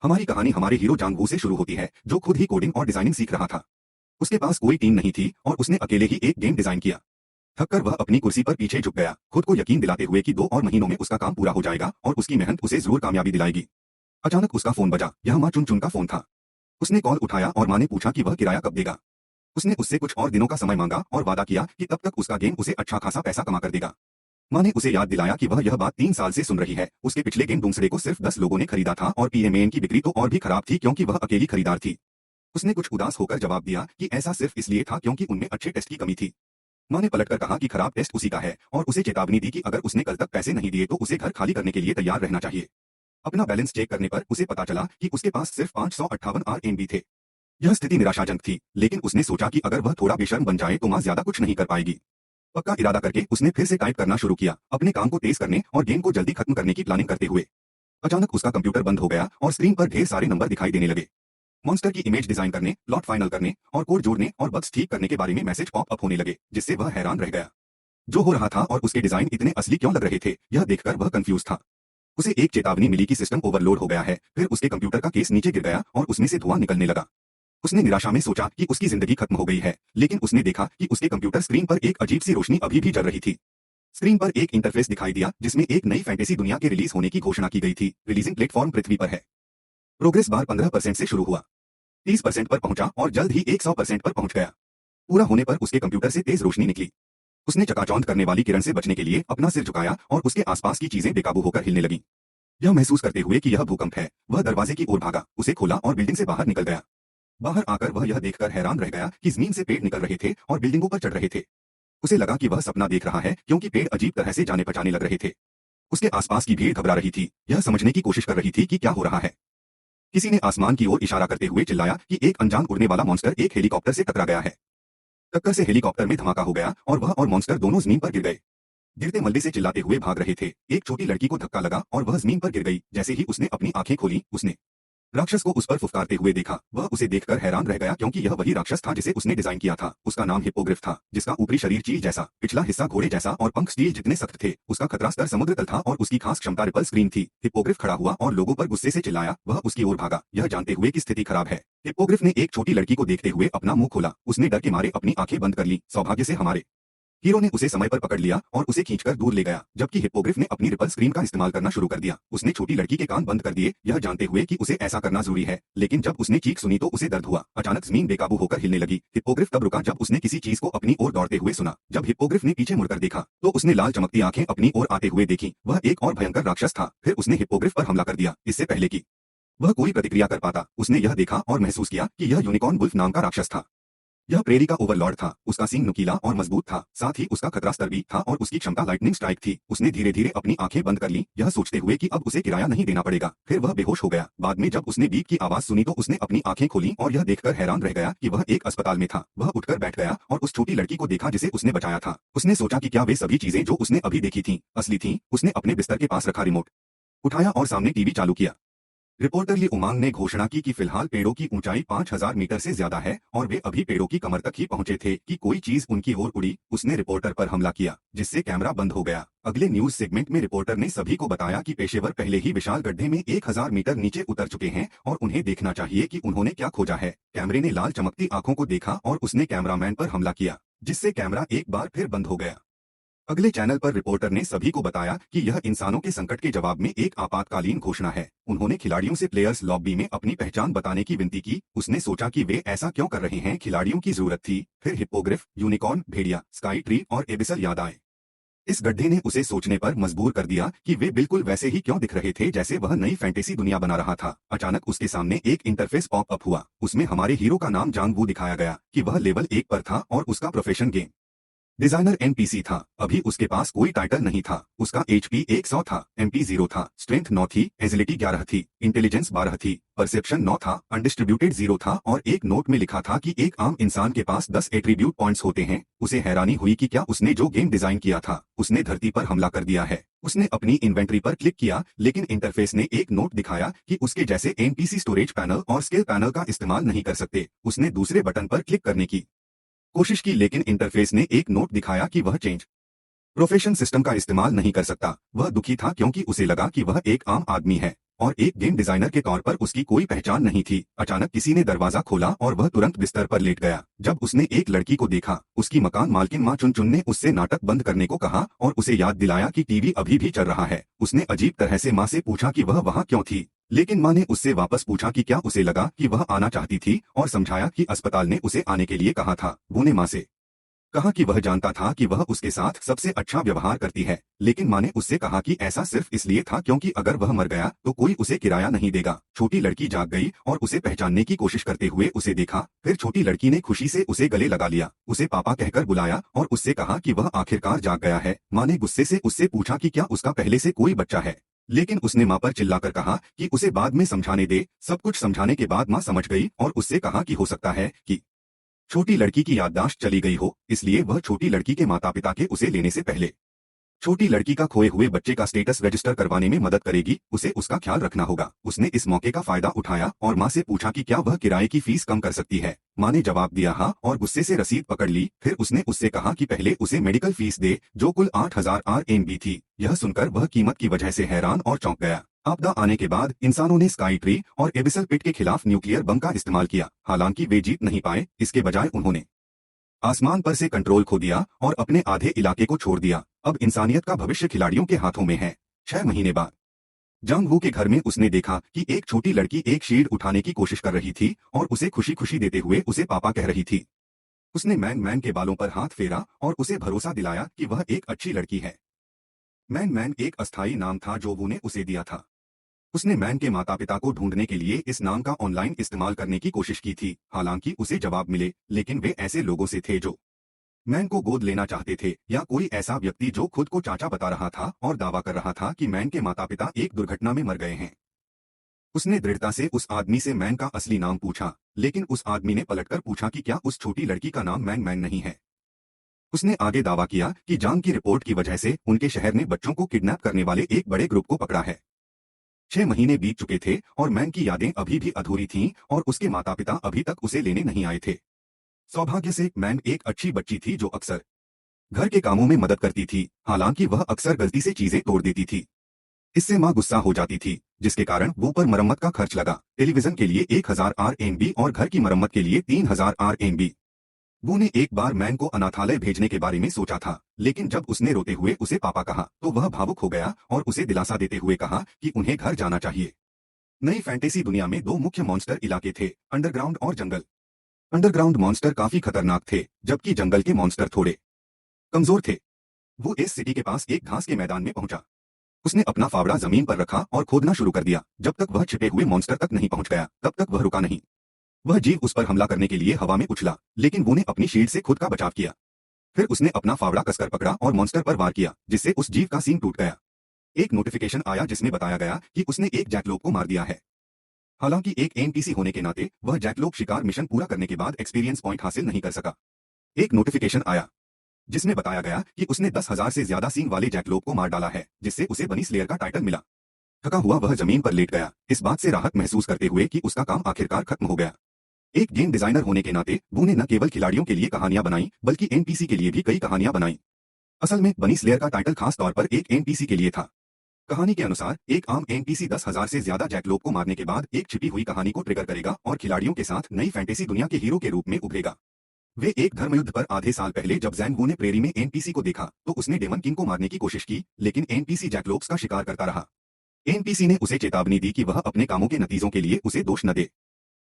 हमारी कहानी हमारे हीरो जांग वू से शुरू होती है, जो खुद ही कोडिंग और डिजाइनिंग सीख रहा था। उसके पास कोई टीम नहीं थी और उसने अकेले ही एक गेम डिजाइन किया। थककर वह अपनी कुर्सी पर पीछे झुक गया, खुद को यकीन दिलाते हुए कि 2 और महीनों में उसका काम पूरा हो जाएगा और उसकी मेहनत उसे जरूर कामयाबी दिलाएगी। अचानक उसका फोन बजा। यह माँ चुन चुन का फोन था। उसने कॉल उठाया और माँ ने पूछा कि वह किराया कब देगा। उसने उससे कुछ और दिनों का समय मांगा और वादा किया कि तब तक उसका गेम उसे अच्छा खासा पैसा कमा कर देगा। माँ ने उसे याद दिलाया कि वह यह बात 3 साल से सुन रही है। उसके पिछले गेम डूम्सडे को सिर्फ 10 लोगों ने खरीदा था और पीएमएन की बिक्री तो और भी खराब थी क्योंकि वह अकेली खरीदार थी। उसने कुछ उदास होकर जवाब दिया कि ऐसा सिर्फ इसलिए था क्योंकि उनमें अच्छे टेस्ट की कमी थी। माँ ने पलटकर कहा कि खराब टेस्ट उसी का है और उसे चेतावनी दी कि अगर उसने कल तक पैसे नहीं दिए तो उसे घर खाली करने के लिए तैयार रहना चाहिए। अपना बैलेंस चेक करने पर उसे पता चला कि उसके पास सिर्फ 558 आरएमबी थे। यह स्थिति निराशाजनक थी, लेकिन उसने सोचा कि अगर वह थोड़ा बेशर्म बन जाए तो माँ ज्यादा कुछ नहीं कर पाएगी। पक्का इरादा करके उसने फिर से टाइप करना शुरू किया, अपने काम को तेज करने और गेम को जल्दी खत्म करने की प्लानिंग करते हुए। अचानक उसका कंप्यूटर बंद हो गया और स्क्रीन पर ढेर सारे नंबर दिखाई देने लगे। मॉन्स्टर की इमेज डिजाइन करने, प्लॉट फाइनल करने और कोड जोड़ने और बग्स ठीक करने के बारे में मैसेज पॉप अप होने लगे, जिससे वह हैरान रह गया। जो हो रहा था और उसके डिजाइन इतने असली क्यों लग रहे थे, यह देखकर वह कंफ्यूज था। उसे एक चेतावनी मिली कि सिस्टम ओवरलोड हो गया है, फिर उसके कंप्यूटर का केस नीचे गिर गया और उसमें से धुआं निकलने लगा। उसने निराशा में सोचा कि उसकी जिंदगी खत्म हो गई है, लेकिन उसने देखा कि उसके कंप्यूटर स्क्रीन पर एक अजीब सी रोशनी अभी भी जल रही थी। स्क्रीन पर एक इंटरफेस दिखाई दिया जिसमें एक नई फैंटेसी दुनिया के रिलीज होने की घोषणा की गई थी। रिलीजिंग प्लेटफॉर्म पृथ्वी पर है। प्रोग्रेस बार 15% से शुरू हुआ, 30% पर पहुंचा और जल्द ही 100% पर पहुंच गया। पूरा होने पर उसके कंप्यूटर से तेज रोशनी निकली। उसने चकाचौंध करने वाली किरण से बचने के लिए अपना सिर झुकाया और उसके आसपास की चीजें बेकाबू होकर हिलने लगीं। यह महसूस करते हुए कि यह भूकंप है, वह दरवाजे की ओर भागा, उसे खोला और बिल्डिंग से बाहर निकल गया। बाहर आकर वह यह देखकर हैरान रह गया कि जमीन से पेड़ निकल रहे थे और बिल्डिंगों पर चढ़ रहे थे। उसे लगा कि वह सपना देख रहा है क्योंकि पेड़ अजीब तरह से जाने पहचाने लग रहे थे। उसके आसपास की भीड़ घबरा रही थी, यह समझने की कोशिश कर रही थी कि क्या हो रहा है। किसी ने आसमान की ओर इशारा करते हुए चिल्लाया कि एक अनजान उड़ने वाला मॉन्स्टर एक हेलीकॉप्टर से टकरा गया है। टक्कर से हेलीकॉप्टर में धमाका हो गया और वह और मॉन्स्टर दोनों जमीन पर गिर गए। गिरते मलबे से चिल्लाते हुए भाग रहे थे। एक छोटी लड़की को धक्का लगा और वह जमीन पर गिर गई। जैसे ही उसने अपनी आंखें खोली, उसने राक्षस को उस पर फुफकारते हुए देखा। वह उसे देखकर हैरान रह गया क्योंकि यह वही राक्षस था जिसे उसने डिजाइन किया था। उसका नाम हिप्पोग्रिफ था, जिसका ऊपरी शरीर चील जैसा, पिछला हिस्सा घोड़े जैसा और पंख स्टील जितने सख्त थे। उसका खतरा स्तर समुद्र तल था और उसकी खास क्षमता रिपल स्क्रीन थी। हिप्पोग्रिफ खड़ा हुआ और लोगों पर गुस्से से चिल्लाया। वह उसकी ओर भागा, यह जानते हुए कि स्थिति खराब है। हिप्पोग्रिफ ने एक छोटी लड़की को देखते हुए अपना मुंह खोला। उसने डर के मारे अपनी आंखें बंद कर ली। सौभाग्य से हमारे हीरो ने उसे समय पर पकड़ लिया और उसे खींचकर दूर ले गया, जबकि हिप्पोग्रिफ ने अपनी रिपल स्क्रीन का इस्तेमाल करना शुरू कर दिया। उसने छोटी लड़की के कान बंद कर दिए, यह जानते हुए कि उसे ऐसा करना जरूरी है, लेकिन जब उसने चीख सुनी तो उसे दर्द हुआ। अचानक जमीन बेकाबू होकर हिलने लगी। हिप्पोग्रिफ तब रुका जब उसने किसी चीज को अपनी ओर दौड़ते हुए सुना। जब हिप्पोग्रिफ ने पीछे मुड़कर देखा तो उसने लाल चमकती आंखें अपनी ओर आते हुए देखी। वह एक और भयंकर राक्षस था। फिर उसने हिप्पोग्रिफ पर हमला कर दिया। इससे पहले कि वह कोई प्रतिक्रिया कर पाता, उसने यह देखा और महसूस किया कि यह यूनिकॉर्न वुल्फ नाम का राक्षस था। यह प्रेरी का ओवरलॉर्ड था। उसका सींग नुकीला और मजबूत था, साथ ही उसका खतरा स्तर भी था और उसकी क्षमता लाइटनिंग स्ट्राइक थी। उसने धीरे धीरे अपनी आंखें बंद कर ली, यह सोचते हुए कि अब उसे किराया नहीं देना पड़ेगा। फिर वह बेहोश हो गया। बाद में जब उसने बीप की आवाज सुनी तो उसने अपनी आंखें खोली और यह देखकर हैरान रह गया कि वह एक अस्पताल में था। वह उठकर बैठ गया और उस छोटी लड़की को देखा जिसे उसने बचाया था। उसने सोचा कि क्या वे सभी चीजें जो उसने अभी देखी थीं, असली थीं। उसने अपने बिस्तर के पास रखा रिमोट उठाया और सामने टीवी चालू किया। रिपोर्टर ली उमांग ने घोषणा की कि फिलहाल पेड़ों की ऊंचाई 5000 मीटर से ज्यादा है और वे अभी पेड़ों की कमर तक ही पहुंचे थे कि कोई चीज उनकी ओर उड़ी। उसने रिपोर्टर पर हमला किया, जिससे कैमरा बंद हो गया। अगले न्यूज सेगमेंट में रिपोर्टर ने सभी को बताया कि पेशेवर पहले ही विशाल गड्ढे में 1000 मीटर नीचे उतर चुके हैं और उन्हें देखना चाहिए कि उन्होंने क्या खोजा है। कैमरे ने लाल चमकती आंखों को देखा और उसने कैमरामैन पर हमला किया, जिससे कैमरा एक बार फिर बंद हो गया। अगले चैनल पर रिपोर्टर ने सभी को बताया कि यह इंसानों के संकट के जवाब में एक आपातकालीन घोषणा है। उन्होंने खिलाड़ियों से प्लेयर्स लॉबी में अपनी पहचान बताने की विनती की। उसने सोचा कि वे ऐसा क्यों कर रहे हैं, खिलाड़ियों की जरूरत थी। फिर हिप्पोग्रिफ, यूनिकॉर्न, भेड़िया, स्काई ट्री और एबिसल याद आए। इस गड्ढे ने उसे सोचने पर मजबूर कर दिया कि वे बिल्कुल वैसे ही क्यों दिख रहे थे जैसे वह नई फैंटेसी दुनिया बना रहा था। अचानक उसके सामने एक इंटरफेस पॉप अप हुआ। उसमें हमारे हीरो का नाम जांग वू दिखाया गया कि वह लेवल 1 पर था और उसका प्रोफेशन गेम डिजाइनर एनपीसी था। अभी उसके पास कोई टाइटल नहीं था। उसका एचपी 100 था, एमपी 0 था, स्ट्रेंथ 9 थी, एजिलिटी 11 थी, इंटेलिजेंस 12 थी, परसेप्शन 9 था, अनडिस्ट्रीब्यूटेड 0 था और एक नोट में लिखा था कि एक आम इंसान के पास 10 एट्रीब्यूट पॉइंट्स होते हैं। उसे हैरानी हुई कि क्या उसने जो गेम डिजाइन किया था, उसने धरती पर हमला कर दिया है। उसने अपनी इन्वेंट्री पर क्लिक किया, लेकिन इंटरफेस ने एक नोट दिखाया कि उसके जैसे एनपीसी स्टोरेज पैनल और स्किल पैनल का इस्तेमाल नहीं कर सकते। उसने दूसरे बटन पर क्लिक करने की कोशिश की, लेकिन इंटरफेस ने एक नोट दिखाया कि वह चेंज प्रोफेशन सिस्टम का इस्तेमाल नहीं कर सकता। वह दुखी था क्योंकि उसे लगा कि वह एक आम आदमी है। और एक गेम डिजाइनर के तौर पर उसकी कोई पहचान नहीं थी। अचानक किसी ने दरवाजा खोला और वह तुरंत बिस्तर पर लेट गया। जब उसने एक लड़की को देखा, उसकी मकान मालकिन माँ चुन चुन ने उससे नाटक बंद करने को कहा और उसे याद दिलाया कि टीवी अभी भी चल रहा है। उसने अजीब तरह से माँ से पूछा कि वह वहाँ क्यों थी, लेकिन माँ ने उससे वापस पूछा कि क्या उसे लगा कि वह आना चाहती थी और समझाया कि अस्पताल ने उसे आने के लिए कहा था। वो ने माँ से कहा कि वह जानता था कि वह उसके साथ सबसे अच्छा व्यवहार करती है, लेकिन माँ ने उससे कहा कि ऐसा सिर्फ इसलिए था क्योंकि अगर वह मर गया तो कोई उसे किराया नहीं देगा। छोटी लड़की जाग गई और उसे पहचानने की कोशिश करते हुए उसे देखा। फिर छोटी लड़की ने खुशी से उसे गले लगा लिया, उसे पापा कहकर बुलाया और उससे कहा कि वह आखिरकार जाग गया है। माँ ने गुस्से से उससे पूछा कि क्या उसका पहले से कोई बच्चा है, लेकिन उसने माँ पर चिल्लाकर कहा कि उसे बाद में समझाने दे। सब कुछ समझाने के बाद माँ समझ गई और उससे कहा कि हो सकता है कि छोटी लड़की की याददाश्त चली गई हो, इसलिए वह छोटी लड़की के माता पिता के उसे लेने से पहले छोटी लड़की का खोए हुए बच्चे का स्टेटस रजिस्टर करवाने में मदद करेगी। उसे उसका ख्याल रखना होगा। उसने इस मौके का फायदा उठाया और माँ से पूछा कि क्या वह किराए की फीस कम कर सकती है। माँ ने जवाब दिया हाँ और गुस्से से रसीद पकड़ ली। फिर उसने उससे कहा कि पहले उसे मेडिकल फीस दे, जो कुल 8,000 RMB थी। यह सुनकर वह कीमत की वजह से हैरान और चौंक गया। आपदा आने के बाद इंसानों ने स्काई ट्री और एबिसल पिट के खिलाफ न्यूक्लियर बम का इस्तेमाल किया। हालांकि वे जीत नहीं पाए, इसके बजाय उन्होंने आसमान पर से कंट्रोल खो दिया और अपने आधे इलाके को छोड़ दिया। अब इंसानियत का भविष्य खिलाड़ियों के हाथों में है। 6 महीने बाद जंग वू के घर में उसने देखा कि एक छोटी लड़की एक शील्ड उठाने की कोशिश कर रही थी और उसे खुशी खुशी देते हुए उसे पापा कह रही थी। उसने मैन मैन के बालों पर हाथ फेरा और उसे भरोसा दिलाया कि वह एक अच्छी लड़की है। मैन मैन एक अस्थायी नाम था जो वू ने उसे दिया था। उसने मैन के माता पिता को ढूंढने के लिए इस नाम का ऑनलाइन इस्तेमाल करने की कोशिश की थी। हालांकि उसे जवाब मिले, लेकिन वे ऐसे लोगों से थे जो मैन को गोद लेना चाहते थे, या कोई ऐसा व्यक्ति जो खुद को चाचा बता रहा था और दावा कर रहा था कि मैन के माता पिता एक दुर्घटना में मर गए हैं। उसने दृढ़ता से उस आदमी से मैन का असली नाम पूछा, लेकिन उस आदमी ने पलटकर पूछा कि क्या उस छोटी लड़की का नाम मैन मैन नहीं है। उसने आगे दावा किया कि जांग की रिपोर्ट की वजह से उनके शहर ने बच्चों को किडनैप करने वाले एक बड़े ग्रुप को पकड़ा है। 6 महीने बीत चुके थे और मैन की यादें अभी भी अधूरी थीं और उसके माता पिता अभी तक उसे लेने नहीं आए थे। सौभाग्य से मैन एक अच्छी बच्ची थी जो अक्सर घर के कामों में मदद करती थी। हालांकि वह अक्सर गलती से चीजें तोड़ देती थी। इससे माँ गुस्सा हो जाती थी, जिसके कारण वो पर मरम्मत का खर्च लगा। टेलीविजन के लिए 1,000 RMB और घर की मरम्मत के लिए 3,000 RMB। वो ने एक बार मैन को अनाथालय भेजने के बारे में सोचा था, लेकिन जब उसने रोते हुए उसे पापा कहा तो वह भावुक हो गया और उसे दिलासा देते हुए कहा कि उन्हें घर जाना चाहिए। नई फैंटेसी दुनिया में 2 मुख्य मॉन्स्टर इलाके थे, अंडरग्राउंड और जंगल। अंडरग्राउंड मॉन्स्टर काफी खतरनाक थे, जबकि जंगल के मॉन्स्टर थोड़े कमजोर थे। वो इस सिटी के पास एक घास के मैदान में पहुंचा। उसने अपना फावड़ा जमीन पर रखा और खोदना शुरू कर दिया। जब तक वह छिपे हुए मॉन्स्टर तक नहीं पहुंच गया, तब तक वह रुका नहीं। वह जीव उस पर हमला करने के लिए हवा में उछला, लेकिन वो ने अपनी शील्ड से खुद का बचाव किया। फिर उसने अपना फावड़ा कसकर पकड़ा और मॉन्स्टर पर वार किया, जिससे उस जीव का सींग टूट गया। एक नोटिफिकेशन आया जिसमें बताया गया कि उसने एक जैकलोप को मार दिया है। हालांकि एक एनपीसी होने के नाते वह जैकलोप शिकार मिशन पूरा करने के बाद एक्सपीरियंस पॉइंट हासिल नहीं कर सका। एक नोटिफिकेशन आया जिसमें बताया गया कि उसने 10,000 से ज्यादा सींग वाले जैकलोप को मार डाला है, जिससे उसे बनी स्लेयर का टाइटल मिला। थका हुआ वह जमीन पर लेट गया, इस बात से राहत महसूस करते हुए कि उसका काम आखिरकार खत्म हो गया। एक गेम डिजाइनर होने के नाते वो ने न केवल खिलाड़ियों के लिए कहानियां बनाई, बल्कि एनपीसी के लिए भी कई कहानियां बनाई। असल में बनी स्लेयर का टाइटल खास तौर पर एक एनपीसी के लिए था। कहानी के अनुसार एक आम एनपीसी 10,000 से ज्यादा जैकलोप को मारने के बाद एक छिपी हुई कहानी को ट्रिगर करेगा और खिलाड़ियों के साथ नई फैंटेसी दुनिया के हीरो के रूप में उभरेगा। वे एक धर्मयुद्ध पर आधे साल पहले जब जैंग वू ने प्रेरी में एनपीसी को देखा तो उसने डेमन किंग को मारने की कोशिश की, लेकिन एनपीसी जैकलोप्स का शिकार करता रहा। एनपीसी ने उसे चेतावनी दी कि वह अपने कामों के नतीजों के लिए उसे दोष न दे।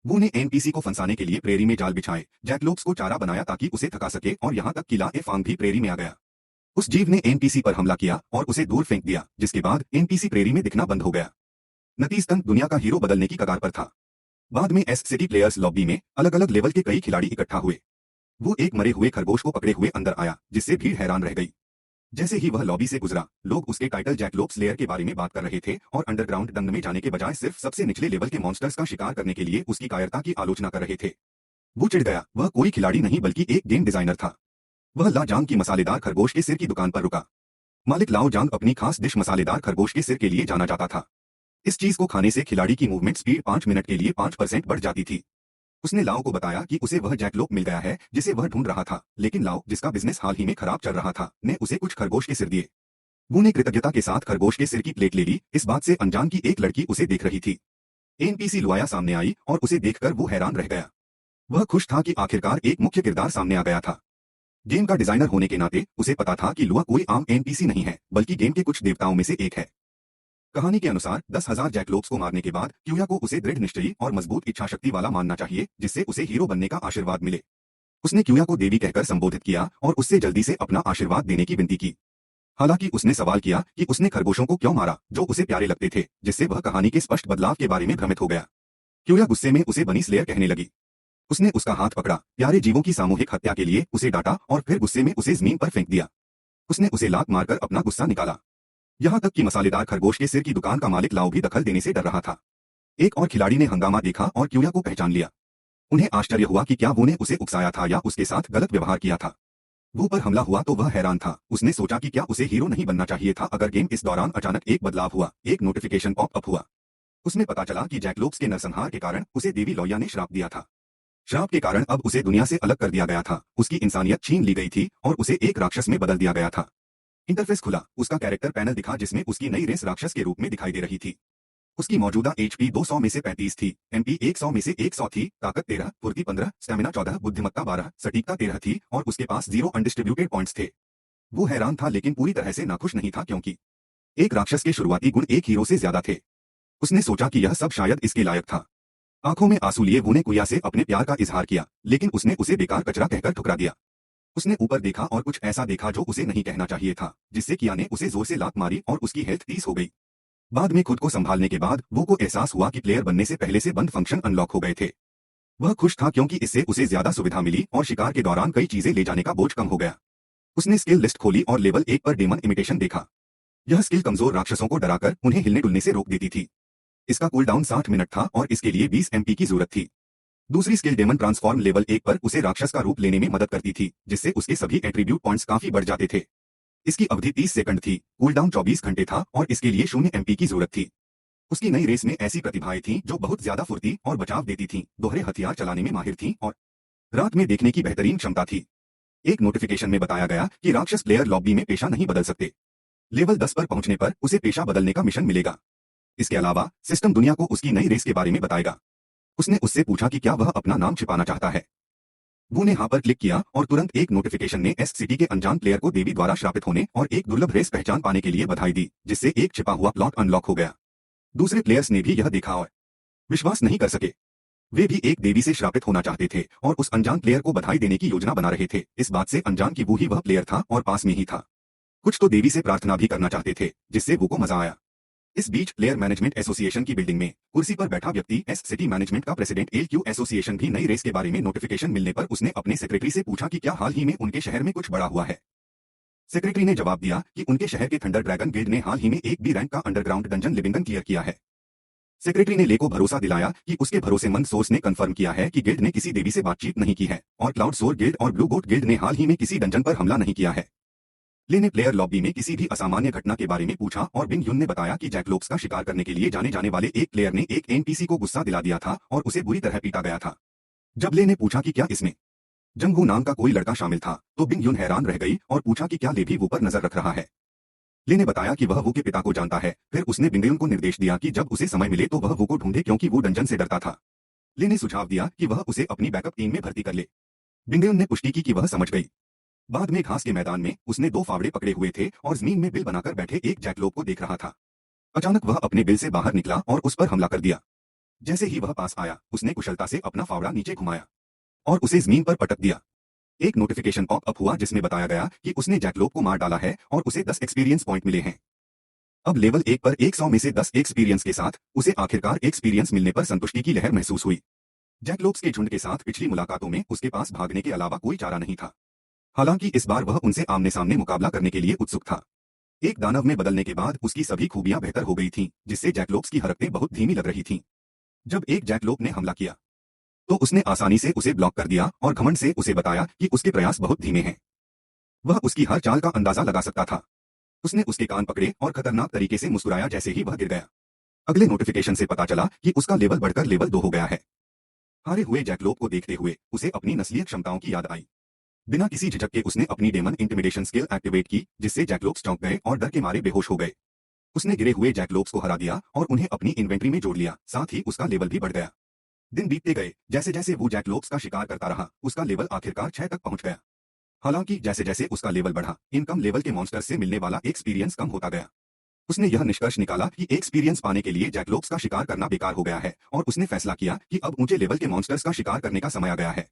वू ने एनपीसी को फंसाने के लिए प्रेरी में जाल बिछाए, जैकलोप्स को चारा बनाया ताकि उसे थका सके, और यहाँ तक कि ला ए फांग भी प्रेरी में आ गया। उस जीव ने एनपीसी पर हमला किया और उसे दूर फेंक दिया, जिसके बाद एनपीसी प्रेरी में दिखना बंद हो गया। नतीजतन दुनिया का हीरो बदलने की कगार पर था। बाद में एस सिटी प्लेयर्स लॉबी में अलग अलग लेवल के कई खिलाड़ी इकट्ठा हुए। वो एक मरे हुए खरगोश को पकड़े हुए अंदर आया, जिससे भीड़ हैरान रह गई। जैसे ही वह लॉबी से गुजरा, लोग उसके टाइटल जैकलोप स्लेयर के बारे में बात कर रहे थे और अंडरग्राउंड दंग में जाने के बजाय सिर्फ सबसे निचले लेवल के मॉन्स्टर्स का शिकार करने के लिए उसकी कायरता की आलोचना कर रहे थे। वो चिढ़ गया। वह कोई खिलाड़ी नहीं बल्कि एक गेम डिजाइनर था। वह ला जांग की मसालेदार खरगोश के सिर की दुकान पर रुका। मालिक लाओ जांग अपनी खास डिश मसालेदार खरगोश के सिर के लिए जाना जाता था। इस चीज को खाने से खिलाड़ी की मूवमेंट स्पीड 5 मिनट के लिए 5% बढ़ जाती थी। उसने लाओ को बताया कि उसे वह जैकलोप मिल गया है जिसे वह ढूंढ रहा था, लेकिन लाओ, जिसका बिजनेस हाल ही में खराब चल रहा था, ने उसे कुछ खरगोश के सिर दिए। वो ने कृतज्ञता के साथ खरगोश के सिर की प्लेट ले ली, इस बात से अनजान की एक लड़की उसे देख रही थी। एनपीसी लुआया सामने आई और उसे देखकर वो हैरान रह गया। वह खुश था कि आखिरकार एक मुख्य किरदार सामने आ गया था। गेम का डिजाइनर होने के नाते उसे पता था कि लुआ कोई आम एनपीसी नहीं है, बल्कि गेम के कुछ देवताओं में से एक है। कहानी के अनुसार 10,000 जैकलोप्स को मारने के बाद क्यूया को उसे दृढ़ निश्चयी और मजबूत इच्छा शक्ति वाला मानना चाहिए, जिससे उसे हीरो बनने का आशीर्वाद मिले। उसने क्यूया को देवी कहकर संबोधित किया और उससे जल्दी से अपना आशीर्वाद देने की विनती की। हालांकि उसने सवाल किया कि उसने खरगोशों को क्यों मारा, जो उसे प्यारे लगते थे, जिससे वह कहानी के स्पष्ट बदलाव के बारे में भ्रमित हो गया। क्यूया गुस्से में उसे बनी स्लेयर कहने लगी। उसने उसका हाथ पकड़ा, प्यारे जीवों की सामूहिक हत्या के लिए उसे डांटा और फिर गुस्से में उसे जमीन पर फेंक दिया। उसने उसे लात मारकर अपना गुस्सा निकाला। यहाँ तक कि मसालेदार खरगोश के सिर की दुकान का मालिक लाओ भी दखल देने से डर रहा था। एक और खिलाड़ी ने हंगामा देखा और क्यूया को पहचान लिया। उन्हें आश्चर्य हुआ कि क्या वो ने उसे उकसाया था या उसके साथ गलत व्यवहार किया था। वो पर हमला हुआ तो वह हैरान था। उसने सोचा कि क्या उसे हीरो नहीं बनना चाहिए था। अगर गेम इस दौरान अचानक एक बदलाव हुआ, एक नोटिफिकेशन पॉप अप हुआ। उसमें पता चला कि जैकलोप्स के नरसंहार के कारण उसे देवी लॉया ने श्राप दिया था। श्राप के कारण अब उसे दुनिया से अलग कर दिया गया था, उसकी इंसानियत छीन ली गई थी और उसे एक राक्षस में बदल दिया गया था। इंटरफेस खुला, उसका कैरेक्टर पैनल दिखा जिसमें उसकी नई रेस राक्षस के रूप में दिखाई दे रही थी। उसकी मौजूदा एचपी 200 में से 35 थी, एमपी 100 में से 100 थी, ताकत 13, फुर्ती 15, स्टेमिना 14, बुद्धिमत्ता 12, सटीकता 13 थी और उसके पास 0 अनडिस्ट्रीब्यूटेड पॉइंट्स थे। वो हैरान था लेकिन पूरी तरह से नाखुश नहीं था, क्योंकि एक राक्षस के शुरुआती गुण एक हीरो से ज्यादा थे। उसने सोचा कि यह सब शायद इसके लायक था। आंखों में आंसू लिए वो ने कुया से अपने प्यार का इजहार किया, लेकिन उसने उसे बेकार कचरा कहकर ठुकरा दिया। उसने ऊपर देखा और कुछ ऐसा देखा जो उसे नहीं कहना चाहिए था, जिससे किया ने उसे जोर से लात मारी और उसकी हेल्थ 30 हो गई। बाद में खुद को संभालने के बाद वो को एहसास हुआ कि प्लेयर बनने से पहले से बंद फंक्शन अनलॉक हो गए थे। वह खुश था क्योंकि इससे उसे ज्यादा सुविधा मिली और शिकार के दौरान कई चीजें ले जाने का बोझ कम हो गया। उसने स्किल लिस्ट खोली और लेवल 1 पर डेमन इमिटेशन देखा। यह स्किल कमजोर राक्षसों को डराकर उन्हें हिलने डुलने से रोक देती थी। इसका कूलडाउन 60 मिनट था और इसके लिए 20 एमपी की जरूरत थी। दूसरी स्किल डेमन ट्रांसफॉर्म लेवल 1 पर उसे राक्षस का रूप लेने में मदद करती थी, जिससे उसके सभी एट्रीब्यूट पॉइंट्स काफी बढ़ जाते थे। इसकी अवधि 30 सेकंड थी, कूलडाउन 24 घंटे था और इसके लिए 0 एमपी की जरूरत थी। उसकी नई रेस में ऐसी प्रतिभाएं थीं जो बहुत ज्यादा फुर्ती और बचाव देती थीं, दोहरे हथियार चलाने में माहिर थीं और रात में देखने की बेहतरीन क्षमता थी। एक नोटिफिकेशन में बताया गया कि राक्षस प्लेयर लॉबी में पेशा नहीं बदल सकते। लेवल 10 पर पहुंचने पर उसे पेशा बदलने का मिशन मिलेगा। इसके अलावा सिस्टम दुनिया को उसकी नई रेस के बारे में बताएगा। उसने उससे पूछा कि क्या वह अपना नाम छिपाना चाहता है। वो ने हाँ पर क्लिक किया और तुरंत एक नोटिफिकेशन ने एस सिटी के अनजान प्लेयर को देवी द्वारा श्रापित होने और एक दुर्लभ रेस पहचान पाने के लिए बधाई दी, जिससे एक छिपा हुआ प्लॉट अनलॉक हो गया। दूसरे प्लेयर्स ने भी यह देखा और विश्वास नहीं कर सके। वे भी एक देवी से श्रापित होना चाहते थे और उस अनजान प्लेयर को बधाई देने की योजना बना रहे थे, इस बात से अनजान की वो ही वह प्लेयर था और पास में ही था। कुछ तो देवी से प्रार्थना भी करना चाहते थे, जिससे वो को मजा आया। इस बीच प्लेयर मैनेजमेंट एसोसिएशन की बिल्डिंग में कुर्सी पर बैठा व्यक्ति एस सिटी मैनेजमेंट का प्रेसिडेंट एलक्यू एसोसिएशन भी नई रेस के बारे में नोटिफिकेशन मिलने पर उसने अपने सेक्रेटरी से पूछा कि क्या हाल ही में उनके शहर में कुछ बड़ा हुआ है। सेक्रेटरी ने जवाब दिया कि उनके शहर के थंडर ड्रैगन गिल्ड ने हाल ही में एक बी रैंक का अंडरग्राउंड डंजन लिविंगन क्लियर किया है। सेक्रेटरी ने ले को भरोसा दिलाया कि उसके भरोसेमंद सोर्स ने कंफर्म किया है कि गिल्ड ने किसी देवी से बातचीत नहीं की है और क्लाउड सोर गिल्ड और ब्लू गोट गिल्ड ने हाल ही में किसी डंजन पर हमला नहीं किया है। ले ने प्लेयर लॉबी में किसी भी असामान्य घटना के बारे में पूछा और बिंग युन ने बताया कि जैकलोप्स का शिकार करने के लिए जाने वाले एक प्लेयर ने एक एनपीसी को गुस्सा दिला दिया था और उसे बुरी तरह पीटा गया था। जब ले ने पूछा कि क्या इसमें जंगू नाम का कोई लड़का शामिल था, तो बिंग युन हैरान रह गई और पूछा कि क्या ले भी वो पर नजर रख रहा है। ले ने बताया कि वह वो के पिता को जानता है। फिर उसने बिंग युन को निर्देश दिया कि जब उसे समय मिले तो वह वो को ढूंढे, क्योंकि वो डंजन से डरता था। ले ने सुझाव दिया कि वह उसे अपनी बैकअप टीम में भर्ती कर ले। बिंग युन ने पुष्टि की कि वह समझ गई। बाद में घास के मैदान में उसने 2 फावड़े पकड़े हुए थे और जमीन में बिल बनाकर बैठे एक जैकलोप को देख रहा था। अचानक वह अपने बिल से बाहर निकला और उस पर हमला कर दिया। जैसे ही वह पास आया, उसने कुशलता से अपना फावड़ा नीचे घुमाया और उसे जमीन पर पटक दिया। एक नोटिफिकेशन पॉप अप हुआ जिसमें बताया गया कि उसने जैकलोप को मार डाला है और उसे 10 एक्सपीरियंस पॉइंट मिले हैं। अब लेवल 1 पर 100 में से 10 एक्सपीरियंस के साथ उसे आखिरकार एक्सपीरियंस मिलने पर संतुष्टि की लहर महसूस हुई। जैकलोप्स के झुंड के साथ पिछली मुलाकातों में उसके पास भागने के अलावा कोई चारा नहीं था। हालांकि इस बार वह उनसे आमने सामने मुकाबला करने के लिए उत्सुक था। एक दानव में बदलने के बाद उसकी सभी खूबियां बेहतर हो गई थीं, जिससे जैकलोप्स की हरकतें बहुत धीमी लग रही थीं। जब एक जैकलोप ने हमला किया तो उसने आसानी से उसे ब्लॉक कर दिया और घमंड से उसे बताया कि उसके प्रयास बहुत धीमे हैं। वह उसकी हर चाल का अंदाजा लगा सकता था। उसने उसके कान पकड़े और खतरनाक तरीके से मुस्कुराया जैसे ही वह गिर गया। अगले नोटिफिकेशन से पता चला कि उसका लेवल बढ़कर लेवल 2 हो गया है। हारे हुए जैकलोप को देखते हुए उसे अपनी नस्लीय क्षमताओं की याद आई। बिना किसी झिझक के उसने अपनी डेमन इंटिमिडेशन स्किल एक्टिवेट की, जिससे जैकलोब्स चौंक गए और डर के मारे बेहोश हो गए। उसने गिरे हुए जैकलोब्स को हरा दिया और उन्हें अपनी इन्वेंट्री में जोड़ लिया, साथ ही उसका लेवल भी बढ़ गया। दिन बीतते गए, जैसे जैसे वो जैकलोब्स का शिकार करता रहा, उसका लेवल आखिरकार 6 तक पहुंच गया। हालांकि जैसे जैसे उसका लेवल बढ़ा, इन कम लेवल के मॉन्स्टर्स से मिलने वाला एक्सपीरियंस कम होता गया। उसने यह निष्कर्ष निकाला कि एक्सपीरियंस पाने के लिए जैकलोब्स का शिकार करना बेकार हो गया है और उसने फैसला किया कि अब ऊंचे लेवल के मॉन्स्टर्स का शिकार करने का समय आ गया है।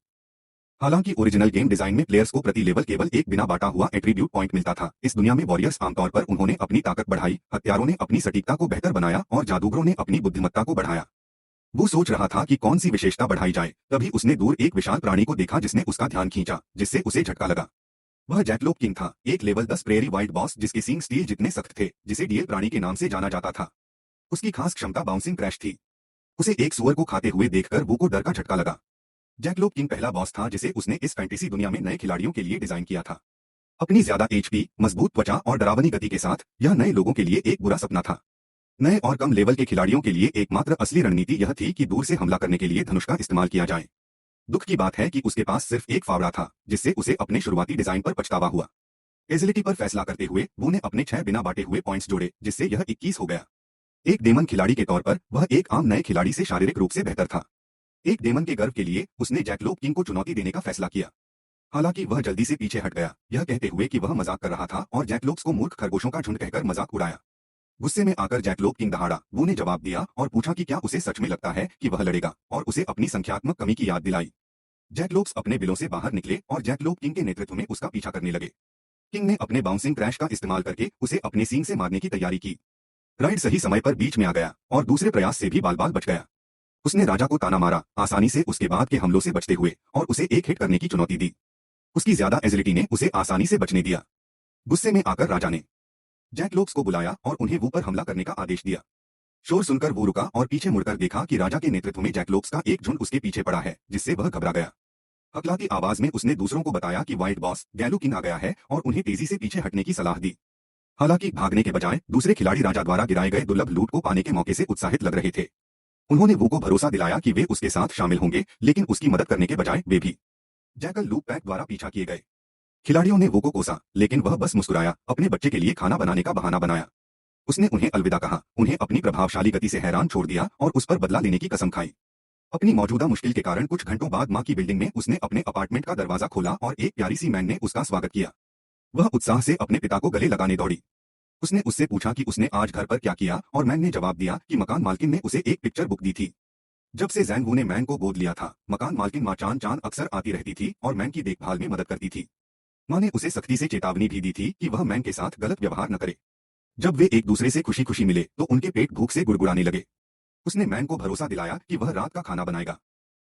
हालांकि ओरिजिनल गेम डिजाइन में प्लेयर्स को प्रति लेवल केवल एक बिना बांटा हुआ एट्रीब्यूट पॉइंट मिलता था, इस दुनिया में वॉरियर्स आमतौर पर उन्होंने अपनी ताकत बढ़ाई, हत्यारों ने अपनी सटीकता को बेहतर बनाया और जादूगरों ने अपनी बुद्धिमत्ता को बढ़ाया। वो सोच रहा था कि कौन सी विशेषता बढ़ाई जाए, तभी उसने दूर एक विशाल प्राणी को देखा जिसने उसका ध्यान खींचा, जिससे उसे झटका लगा। वह जैकलोब किंग था, एक लेवल 10 प्रेयरी वाइल्ड बॉस जिसके सींग स्टील जितने सख्त थे, जिसे डीएल प्राणी के नाम से जाना जाता था। उसकी खास क्षमता बाउंसिंग क्रैश थी। उसे एक सुअर को खाते हुए देखकर वो को डर का झटका लगा। जैकलोब किंग पहला बॉस था जिसे उसने इस फैंटेसी दुनिया में नए खिलाड़ियों के लिए डिजाइन किया था। अपनी ज्यादा एचपी, मजबूत त्वचा और डरावनी गति के साथ यह नए लोगों के लिए एक बुरा सपना था। नए और कम लेवल के खिलाड़ियों के लिए एकमात्र असली रणनीति यह थी कि दूर से हमला करने के लिए धनुष का इस्तेमाल किया जाए। दुख की बात है कि उसके पास सिर्फ एक फावड़ा था, जिससे उसे अपने शुरुआती डिजाइन पर पछतावा हुआ। एजिलिटी पर फैसला करते हुए वो ने अपने 6 बिना बांटे हुए पॉइंट्स जोड़े, जिससे यह 21 हो गया। एक डेमन खिलाड़ी के तौर पर वह एक आम नए खिलाड़ी से शारीरिक रूप से बेहतर था। एक डेमन के गर्व के लिए उसने जैकलोब किंग को चुनौती देने का फैसला किया। हालांकि वह जल्दी से पीछे हट गया, यह कहते हुए कि वह मजाक कर रहा था और जैकलोब्स को मूर्ख खरगोशों का झुंड कहकर मजाक उड़ाया। गुस्से में आकर जैकलोब किंग दहाड़ा। वो ने जवाब दिया और पूछा कि क्या उसे सच में लगता है कि वह लड़ेगा, और उसे अपनी संख्यात्मक कमी की याद दिलाई। जैकलोब्स अपने बिलों से बाहर निकले और जैकलोब किंग के नेतृत्व में उसका पीछा करने लगे। किंग ने अपने बाउंसिंग क्रैश का इस्तेमाल करके उसे अपने सींग से मारने की तैयारी की। राइड सही समय पर बीच में आ गया और दूसरे प्रयास से भी बाल बाल बच गया। उसने राजा को ताना मारा, आसानी से उसके बाद के हमलों से बचते हुए, और उसे एक हिट करने की चुनौती दी। उसकी ज्यादा एजिलिटी ने उसे आसानी से बचने दिया। गुस्से में आकर राजा ने जैकलोब्स को बुलाया और उन्हें वो पर हमला करने का आदेश दिया। शोर सुनकर वो रुका और पीछे मुड़कर देखा कि राजा के नेतृत्व में जैकलोब्स का एक झुंड उसके पीछे पड़ा है, जिससे वह घबरा गया। हकलाती आवाज में उसने दूसरों को बताया कि व्हाइट बॉस गैलू किंग आ गया है और उन्हें तेजी से पीछे हटने की सलाह दी। हालांकि भागने के बजाय दूसरे खिलाड़ी राजा द्वारा गिराए गए दुर्लभ लूट को पाने के मौके से उत्साहित लग रहे थे। उन्होंने वो को भरोसा दिलाया कि वे उसके साथ शामिल होंगे, लेकिन उसकी मदद करने के बजाय वे भी जैकल लूप पैक द्वारा पीछा किए गए। खिलाड़ियों ने वो को कोसा, लेकिन वह बस मुस्कुराया, अपने बच्चे के लिए खाना बनाने का बहाना बनाया। उसने उन्हें अलविदा कहा, उन्हें अपनी प्रभावशाली गति से हैरान छोड़ दिया और उस पर बदला लेने की कसम खाई। अपनी मौजूदा मुश्किल के कारण कुछ घंटों बाद मां की बिल्डिंग में उसने अपने अपार्टमेंट का दरवाजा खोला और एक प्यारी सी मैन ने उसका स्वागत किया। वह उत्साह से अपने पिता को गले लगाने दौड़ी। उसने उससे पूछा कि उसने आज घर पर क्या किया, और मैन ने जवाब दिया कि मकान मालकिन ने उसे एक पिक्चर बुक दी थी। जब से जैंगवू ने मैन को गोद लिया था, मकान मालकिन मां चान चान अक्सर आती रहती थी और मैन की देखभाल में मदद करती थी। मां ने उसे सख्ती से चेतावनी भी दी थी कि वह मैन के साथ गलत व्यवहार न करे। जब वे एक दूसरे से खुशी खुशी मिले तो उनके पेट भूख से गुड़गुड़ाने लगे। उसने मैन को भरोसा दिलाया कि वह रात का खाना बनाएगा।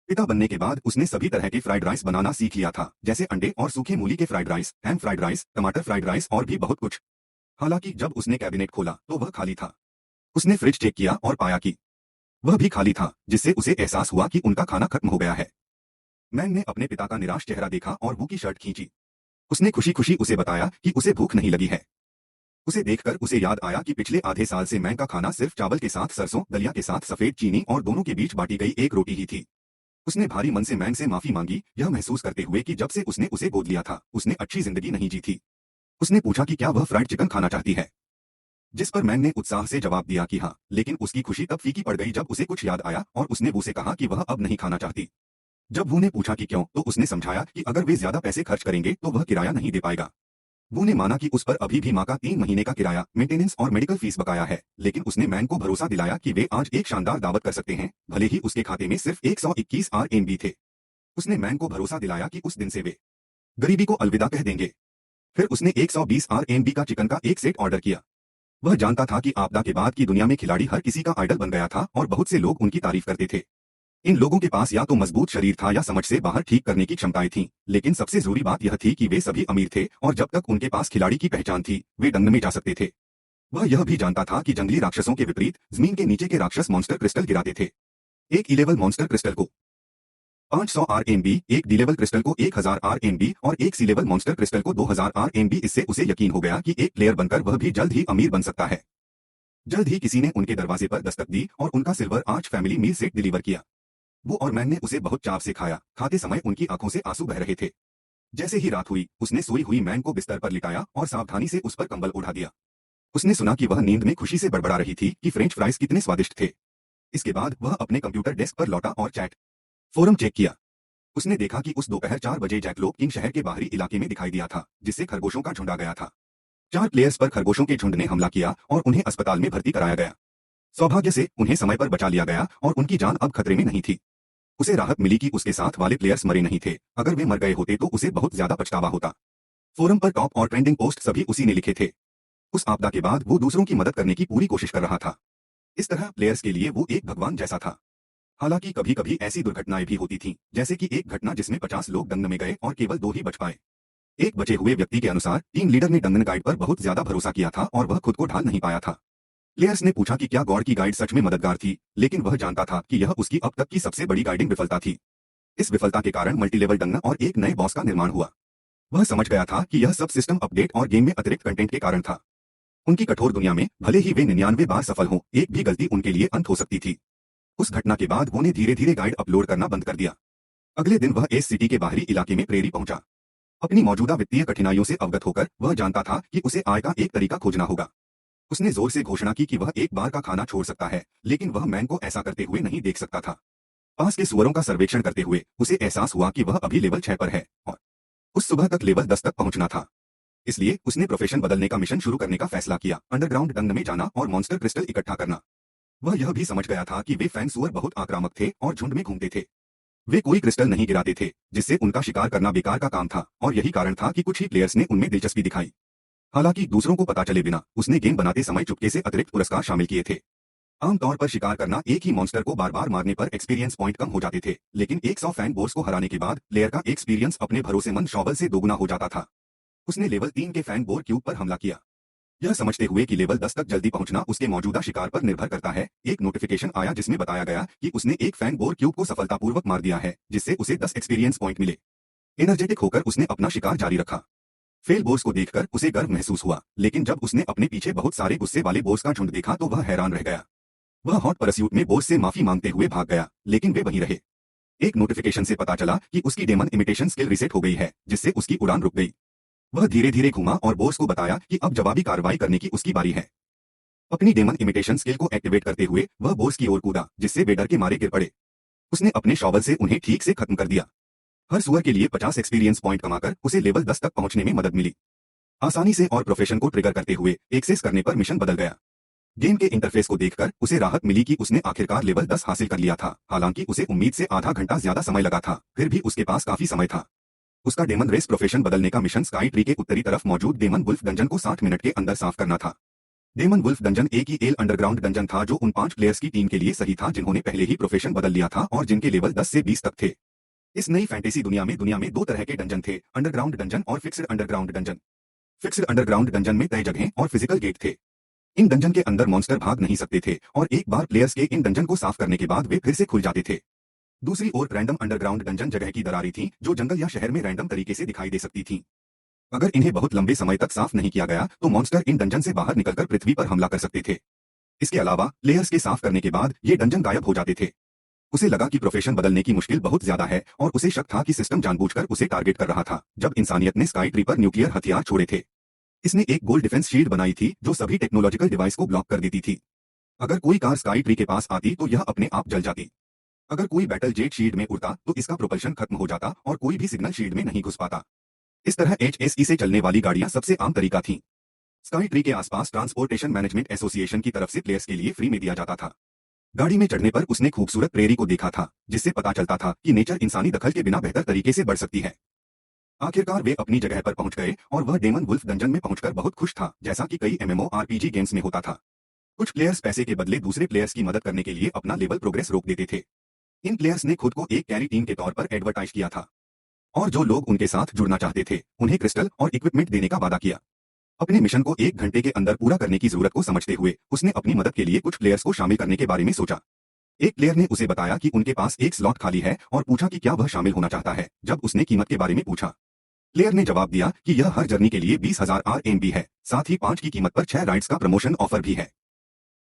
पिता बनने के बाद उसने सभी तरह के फ्राइड राइस बनाना सीख लिया था, जैसे अंडे और सूखे मूली के फ्राइड राइस, हैम फ्राइड राइस, टमाटर फ्राइड राइस और भी बहुत कुछ। हालांकि जब उसने कैबिनेट खोला तो वह खाली था। उसने फ्रिज चेक किया और पाया कि वह भी खाली था, जिससे उसे एहसास हुआ कि उनका खाना खत्म हो गया है। मैन ने अपने पिता का निराश चेहरा देखा और वो की शर्ट खींची। उसने खुशी खुशी उसे बताया कि उसे भूख नहीं लगी है। उसे देखकर उसे याद आया कि पिछले आधे साल से मैन का खाना सिर्फ चावल के साथ सरसों, दलिया के साथ सफेद चीनी और दोनों के बीच बांटी गई एक रोटी ही थी। उसने भारी मन से मैन से माफी मांगी, यह महसूस करते हुए कि जब से उसने उसे गोद लिया था उसने अच्छी जिंदगी नहीं जी थी। उसने पूछा कि क्या वह फ्राइड चिकन खाना चाहती है, जिस पर मैन ने उत्साह से जवाब दिया कि हाँ, लेकिन उसकी खुशी तब फीकी पड़ गई जब उसे कुछ याद आया और उसने वो से कहा कि वह अब नहीं खाना चाहती। जब वो ने पूछा कि क्यों, तो उसने समझाया कि अगर वे ज्यादा पैसे खर्च करेंगे तो वह किराया नहीं दे पाएगा। वो ने माना कि उस पर अभी भी माँ का 3 महीने का किराया, मेंटेनेंस और मेडिकल फीस बकाया है, लेकिन उसने मैन को भरोसा दिलाया कि वे आज एक शानदार दावत कर सकते हैं, भले ही उसके खाते में सिर्फ 121 RMB थे। उसने मैन को भरोसा दिलाया कि उस दिन से वे गरीबी को अलविदा कह देंगे। फिर उसने 120 RMB का चिकन का एक सेट ऑर्डर किया। वह जानता था कि आपदा के बाद की दुनिया में खिलाड़ी हर किसी का आइडल बन गया था और बहुत से लोग उनकी तारीफ करते थे। इन लोगों के पास या तो मजबूत शरीर था या समझ से बाहर ठीक करने की क्षमताएं थीं, लेकिन सबसे जरूरी बात यह थी कि वे सभी अमीर थे और जब तक उनके पास खिलाड़ी की पहचान थी, वे दंग में जा सकते थे। वह यह भी जानता था कि जंगली राक्षसों के विपरीत जमीन के नीचे के राक्षस मॉन्स्टर क्रिस्टल गिराते थे। एक ई-लेवल मॉन्स्टर क्रिस्टल को 500 RMB, एक डी-लेवल क्रिस्टल को 1000 RMB और एक सी-लेवल मॉन्स्टर क्रिस्टल को 2000 RMB। इससे उसे यकीन हो गया कि एक प्लेयर बनकर वह भी जल्द ही अमीर बन सकता है। जल्द ही किसी ने उनके दरवाजे पर दस्तक दी और उनका सिल्वर आर्च फैमिली मील सेट डिलीवर किया। वो और मैन ने उसे बहुत चाव से खाया। खाते समय उनकी आंखों से आंसू बह रहे थे। जैसे ही रात हुई, उसने सोई हुई मैंग को बिस्तर पर लिटाया और सावधानी से उस पर कंबल ओढ़ा दिया। उसने सुना कि वह नींद में खुशी से बड़बड़ा रही थी कि फ्रेंच फ्राइज कितने स्वादिष्ट थे। इसके बाद वह अपने कंप्यूटर डेस्क पर लौटा और चैट फोरम चेक किया। उसने देखा कि उस दोपहर 4 बजे जैकलोब किंग शहर के बाहरी इलाके में दिखाई दिया था, जिससे खरगोशों का झुंड आ गया था। 4 प्लेयर्स पर खरगोशों के झुंड ने हमला किया और उन्हें अस्पताल में भर्ती कराया गया। सौभाग्य से उन्हें समय पर बचा लिया गया और उनकी जान अब खतरे में नहीं थी। उसे राहत मिली कि उसके साथ वाले प्लेयर्स मरे नहीं थे। अगर वे मर गए होते तो उसे बहुत ज्यादा पछतावा होता। फोरम पर टॉप और ट्रेंडिंग पोस्ट सभी उसी ने लिखे थे। उस आपदा के बाद वो दूसरों की मदद करने की पूरी कोशिश कर रहा था। इस तरह प्लेयर्स के लिए वो एक भगवान जैसा था। हालांकि कभी कभी ऐसी दुर्घटनाएं भी होती थीं, जैसे कि एक घटना जिसमें 50 लोग दंगन में गए और केवल 2 ही बच पाए। एक बचे हुए व्यक्ति के अनुसार टीम लीडर ने दंगन गाइड पर बहुत ज्यादा भरोसा किया था और वह खुद को ढाल नहीं पाया था। प्लेयर्स ने पूछा कि क्या गॉड की गाइड सच में मददगार थी, लेकिन वह जानता था कि यह उसकी अब तक की सबसे बड़ी गाइडिंग विफलता थी। इस विफलता के कारण मल्टीलेवल दंगन और एक नए बॉस का निर्माण हुआ। वह समझ गया था कि यह सब सिस्टम अपडेट और गेम में अतिरिक्त कंटेंट के कारण था। उनकी कठोर दुनिया में भले ही वे 99 बार सफल हों, एक भी गलती उनके लिए अंत हो सकती थी। उस घटना के बाद वो ने धीरे धीरे गाइड अपलोड करना बंद कर दिया। अगले दिन वह एस सिटी के बाहरी इलाके में प्रेरी पहुंचा। अपनी मौजूदा वित्तीय कठिनाइयों से अवगत होकर वह जानता था कि उसे आय का एक तरीका खोजना होगा। उसने जोर से घोषणा की कि वह एक बार का खाना छोड़ सकता है, लेकिन वह मैन को ऐसा करते हुए नहीं देख सकता था। पास के सुअरों का सर्वेक्षण करते हुए उसे एहसास हुआ कि वह अभी लेवल 6 पर है और उस सुबह तक लेवल 10 तक पहुंचना था। इसलिए उसने प्रोफेशन बदलने का मिशन शुरू करने का फैसला किया, अंडरग्राउंड डंग में जाना और मॉन्स्टर क्रिस्टल इकट्ठा करना। वह यह भी समझ गया था कि वे फैंग सुअर बहुत आक्रामक थे और झुंड में घूमते थे। वे कोई क्रिस्टल नहीं गिराते थे, जिससे उनका शिकार करना बेकार का काम था और यही कारण था कि कुछ ही प्लेयर्स ने उनमें दिलचस्पी दिखाई। हालांकि दूसरों को पता चले बिना उसने गेम बनाते समय चुपके से अतिरिक्त पुरस्कार शामिल किए थे। आमतौर पर शिकार करना एक ही मॉन्स्टर को बार बार मारने पर एक्सपीरियंस पॉइंट कम हो जाते थे, लेकिन 100 फैंग बोर्स को हराने के बाद प्लेयर का एक्सपीरियंस अपने भरोसेमंद शॉवल से दोगुना हो जाता था। उसने लेवल 3 के फैंग बोर क्यूब पर हमला किया। यह समझते हुए कि लेवल 10 तक जल्दी पहुंचना उसके मौजूदा शिकार पर निर्भर करता है, एक नोटिफिकेशन आया जिसमें बताया गया कि उसने एक फैंग बोर क्यूब को सफलतापूर्वक मार दिया है, जिससे उसे 10 एक्सपीरियंस पॉइंट मिले। एनर्जेटिक होकर उसने अपना शिकार जारी रखा। फेल बोर्स को देखकर उसे गर्व महसूस हुआ, लेकिन जब उसने अपने पीछे बहुत सारे गुस्से वाले बोर्स का झुंड देखा तो वह हैरान रह गया। वह हॉट परस्यूट में बोर्स से माफी मांगते हुए भाग गया, लेकिन वे वहीं रहे। एक नोटिफिकेशन से पता चला कि उसकी डेमन इमिटेशन स्किल रिसेट हो गई है, जिससे उसकी उड़ान रुक गई। वह धीरे धीरे घूमा और बोस को बताया कि अब जवाबी कार्रवाई करने की उसकी बारी है। अपनी डेमन इमिटेशन स्किल को एक्टिवेट करते हुए वह बोस की ओर कूदा, जिससे वे डर के मारे गिर पड़े। उसने अपने शॉवल से उन्हें ठीक से खत्म कर दिया। हर सुअर के लिए 50 एक्सपीरियंस पॉइंट कमाकर उसे लेवल 10 तक पहुंचने में मदद मिली। आसानी से और प्रोफेशन को ट्रिगर करते हुए एक्सेस करने पर मिशन बदल गया। गेम के इंटरफेस को देखकर उसे राहत मिली कि उसने आखिरकार लेवल 10 हासिल कर लिया था। हालांकि उसे उम्मीद से आधा घंटा ज्यादा समय लगा था, फिर भी उसके पास काफी समय था। उसका डेमन रेस प्रोफेशन बदलने का मिशन स्काई ट्री के उत्तरी तरफ मौजूद डेमन वुल्फ डंजन को 60 मिनट के अंदर साफ करना था। डेमन वुल्फ डंजन एक ही एल अंडरग्राउंड डंजन था जो उन 5 प्लेयर्स की टीम के लिए सही था जिन्होंने पहले ही प्रोफेशन बदल लिया था और जिनके लेवल 10 से 20 तक थे। इस नई फैंटेसी दुनिया में 2 तरह के डंजन थे, अंडरग्राउंड डंजन और fixed underground dungeon. Fixed underground dungeon में तय जगहें और फिजिकल गेट थे। इन डंजन के अंदर मॉन्स्टर भाग नहीं सकते थे और एक बार प्लेयर्स के इन डंजन को साफ करने के बाद वे फिर से खुल जाते थे। दूसरी ओर रैंडम अंडरग्राउंड डंजन जगह की दरारें थीं जो जंगल या शहर में रैंडम तरीके से दिखाई दे सकती थीं। अगर इन्हें बहुत लंबे समय तक साफ नहीं किया गया तो मॉन्स्टर इन डंजन से बाहर निकलकर पृथ्वी पर हमला कर सकते थे। इसके अलावा प्लेयर्स के साफ करने के बाद ये डंजन गायब हो जाते थे। उसे लगा कि प्रोफेशन बदलने की मुश्किल बहुत ज्यादा है और उसे शक था कि सिस्टम जानबूझकर उसे टारगेट कर रहा था। जब इंसानियत ने स्काई ट्री पर न्यूक्लियर हथियार छोड़े थे, इसने एक गोल्ड डिफेंस शील्ड बनाई थी जो सभी टेक्नोलॉजिकल डिवाइस को ब्लॉक कर देती थी। अगर कोई कार स्काई ट्री के पास आती तो यह अपने आप जल जाती। अगर कोई बैटल जेट शील्ड में उड़ता तो इसका प्रोपल्शन खत्म हो जाता और कोई भी सिग्नल शील्ड में नहीं घुस पाता। इस तरह HSE से चलने वाली गाड़ियां सबसे आम तरीका थीं। स्काई ट्री के आसपास ट्रांसपोर्टेशन मैनेजमेंट एसोसिएशन की तरफ से प्लेयर्स के लिए फ्री में दिया जाता था। गाड़ी में चढ़ने पर उसने खूबसूरत प्रेरी को देखा था, जिससे पता चलता था कि नेचर इंसानी दखल के बिना बेहतर तरीके से बढ़ सकती है। आखिरकार वे अपनी जगह पर पहुंच गए और वह डेमन वुल्फ डंजन में पहुंचकर बहुत खुश था, जैसा कि कई MMORPG गेम्स में होता था। कुछ प्लेयर्स पैसे के बदले दूसरे प्लेयर्स की मदद करने के लिए अपना लेवल प्रोग्रेस रोक देते थे। इन प्लेयर्स ने खुद को एक कैरी टीम के तौर पर एडवर्टाइज किया था और जो लोग उनके साथ जुड़ना चाहते थे उन्हें क्रिस्टल और इक्विपमेंट देने का वादा किया। अपने मिशन को 1 घंटे के अंदर पूरा करने की जरूरत को समझते हुए उसने अपनी मदद के लिए कुछ प्लेयर्स को शामिल करने के बारे में सोचा। एक प्लेयर ने उसे बताया कि उनके पास एक स्लॉट खाली है और पूछा कि क्या वह शामिल होना चाहता है। जब उसने कीमत के बारे में पूछा, प्लेयर ने जवाब दिया कि यह हर जर्नी के लिए 20,000 RMB है, साथ ही 5 की कीमत पर 6 राइड्स का प्रमोशन ऑफर भी है।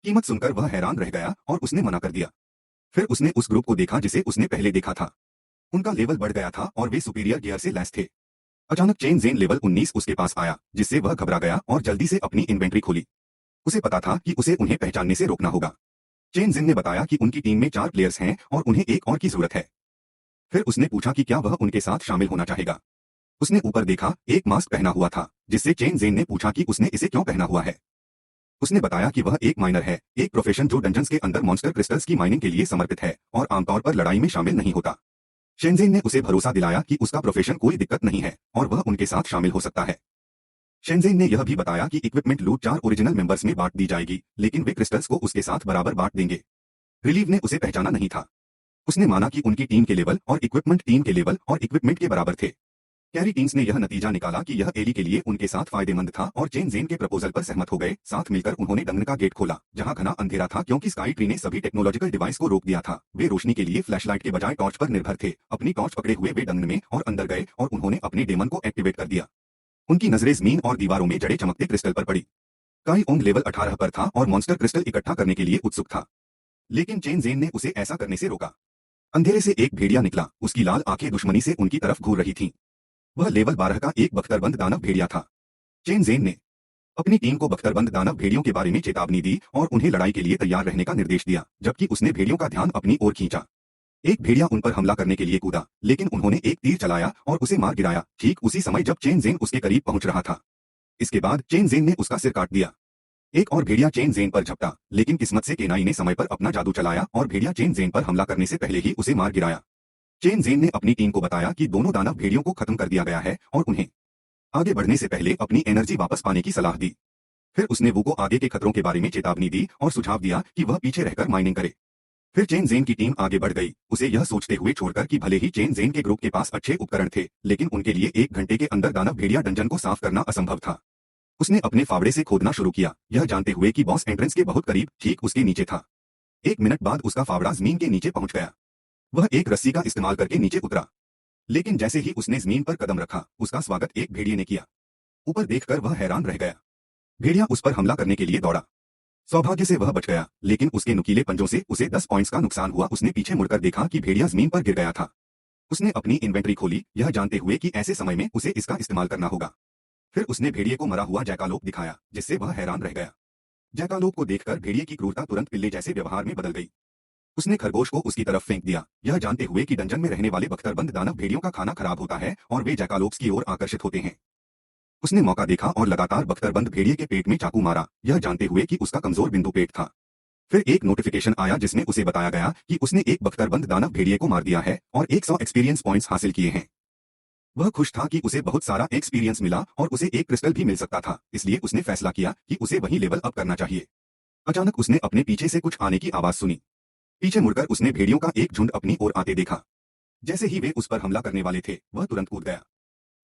कीमत सुनकर वह हैरान रह गया और उसने मना कर दिया। फिर उसने उस ग्रुप को देखा जिसे उसने पहले देखा था। उनका लेवल बढ़ गया था और वे सुपीरियर गियर से लैस थे। अचानक चेन जेन लेवल 19 उसके पास आया, जिससे वह घबरा गया और जल्दी से अपनी इन्वेंट्री खोली। उसे पता था कि उसे उन्हें पहचानने से रोकना होगा। चेन जिन ने बताया कि उनकी टीम में 4 प्लेयर्स हैं और उन्हें एक और की जरूरत है। फिर उसने पूछा कि क्या वह उनके साथ शामिल होना चाहेगा। उसने ऊपर देखा, एक मास्क पहना हुआ था, जिससे चेन जेन ने पूछा कि उसने इसे क्यों पहना हुआ है। उसने बताया कि वह एक माइनर है, एक प्रोफेशन जो डंजन्स के अंदर मॉन्स्टर क्रिस्टल्स की माइनिंग के लिए समर्पित है और आमतौर पर लड़ाई में शामिल नहीं होता। शेनजेन ने उसे भरोसा दिलाया कि उसका प्रोफेशन कोई दिक्कत नहीं है और वह उनके साथ शामिल हो सकता है। शेनजेन ने यह भी बताया कि इक्विपमेंट लूट 4 ओरिजिनल मेंबर्स में बांट दी जाएगी, लेकिन वे क्रिस्टल्स को उसके साथ बराबर बांट देंगे। रिलीव ने उसे पहचाना नहीं था। उसने माना कि उनकी टीम के लेवल और इक्विपमेंट टीम के लेवल और इक्विपमेंट के बराबर थे। कैरी टीम्स ने यह नतीजा निकाला कि यह एली के लिए उनके साथ फायदेमंद था और चेन जेन के प्रपोजल पर सहमत हो गए। साथ मिलकर उन्होंने डंगन का गेट खोला, जहां घना अंधेरा था क्योंकि स्काई ट्री ने सभी टेक्नोलॉजिकल डिवाइस को रोक दिया था। वे रोशनी के लिए फ्लैशलाइट के बजाय टॉर्च पर निर्भर थे। अपनी टॉर्च पकड़े हुए वे डंगन में और अंदर गए और उन्होंने अपने डेमन को एक्टिवेट कर दिया। उनकी नजरें जमीन और दीवारों में जड़े चमकते क्रिस्टल पर पड़ी। काई ओंग लेवल 18 पर था और मॉन्स्टर क्रिस्टल इकट्ठा करने के लिए उत्सुक था, लेकिन चेन जेन ने उसे ऐसा करने से रोका। अंधेरे से एक भेड़िया निकला, उसकी लाल आंखें दुश्मनी से उनकी तरफ घूर रही थीं। वह लेवल 12 का एक बख्तरबंद दानव भेड़िया था। चेन जेन ने अपनी टीम को बख्तरबंद दानव भेड़ियों के बारे में चेतावनी दी और उन्हें लड़ाई के लिए तैयार रहने का निर्देश दिया, जबकि उसने भेड़ियों का ध्यान अपनी ओर खींचा। एक भेड़िया उन पर हमला करने के लिए कूदा, लेकिन उन्होंने एक तीर चलाया और उसे मार गिराया, ठीक उसी समय जब चेन जेन उसके करीब पहुंच रहा था। इसके बाद चेन जेन ने उसका सिर काट दिया। एक और भेड़िया चेन जेन पर झपटा, लेकिन किस्मत से केनाई ने समय पर अपना जादू चलाया और भेड़िया चेन जेन पर हमला करने से पहले ही उसे मार गिराया। चेन जेन ने अपनी टीम को बताया कि दोनों दानव भेड़ियों को खत्म कर दिया गया है और उन्हें आगे बढ़ने से पहले अपनी एनर्जी वापस पाने की सलाह दी। फिर उसने वो को आगे के खतरों के बारे में चेतावनी दी और सुझाव दिया कि वह पीछे रहकर माइनिंग करे। फिर चेन जेन की टीम आगे बढ़ गई, उसे यह सोचते हुए छोड़कर कि भले ही चेन जेन के ग्रुप के पास अच्छे उपकरण थे, लेकिन उनके लिए 1 घंटे के अंदर दानव भेड़िया डंजन को साफ करना असंभव था। उसने अपने फावड़े से खोदना शुरू किया, यह जानते हुए कि बॉस एंट्रेंस के बहुत करीब ठीक उसके नीचे था। 1 मिनट बाद उसका फावड़ा जमीन के नीचे पहुंच गया। वह एक रस्सी का इस्तेमाल करके नीचे उतरा, लेकिन जैसे ही उसने जमीन पर कदम रखा, उसका स्वागत एक भेड़िए ने किया। ऊपर देखकर वह हैरान रह गया। भेड़िया उस पर हमला करने के लिए दौड़ा। सौभाग्य से वह बच गया, लेकिन उसके नुकीले पंजों से उसे 10 पॉइंट्स का नुकसान हुआ। उसने पीछे मुड़कर देखा कि भेड़िया जमीन पर गिर गया था। उसने अपनी इन्वेंट्री खोली, यह जानते हुए कि ऐसे समय में उसे इसका इस्तेमाल करना होगा। फिर उसने भेड़िए को मरा हुआ जैकालोप दिखाया, जिससे वह हैरान रह गया। जैकालोप को देखकर भेड़िए की क्रूरता तुरंत पिल्ले जैसे व्यवहार में बदल गई। उसने खरगोश को उसकी तरफ फेंक दिया, यह जानते हुए कि डंजन में रहने वाले बख्तरबंद दानव भेड़ियों का खाना खराब होता है और वे जैकालोप्स की ओर आकर्षित होते हैं। उसने मौका देखा और लगातार बख्तरबंद भेड़िए के पेट में चाकू मारा, यह जानते हुए कि उसका कमजोर बिंदु पेट था। फिर एक नोटिफिकेशन आया जिसमें उसे बताया गया कि उसने एक बख्तरबंद दानव भेड़िए को मार दिया है और 100 एक्सपीरियंस पॉइंट्स हासिल किए हैं। वह खुश था कि उसे बहुत सारा एक्सपीरियंस मिला और उसे एक क्रिस्टल भी मिल सकता था, इसलिए उसने फैसला किया कि उसे वही लेवल अप करना चाहिए। अचानक उसने अपने पीछे से कुछ आने की आवाज सुनी। पीछे मुड़कर उसने भेड़ियों का एक झुंड अपनी ओर आते देखा। जैसे ही वे उस पर हमला करने वाले थे, वह तुरंत कूद गया।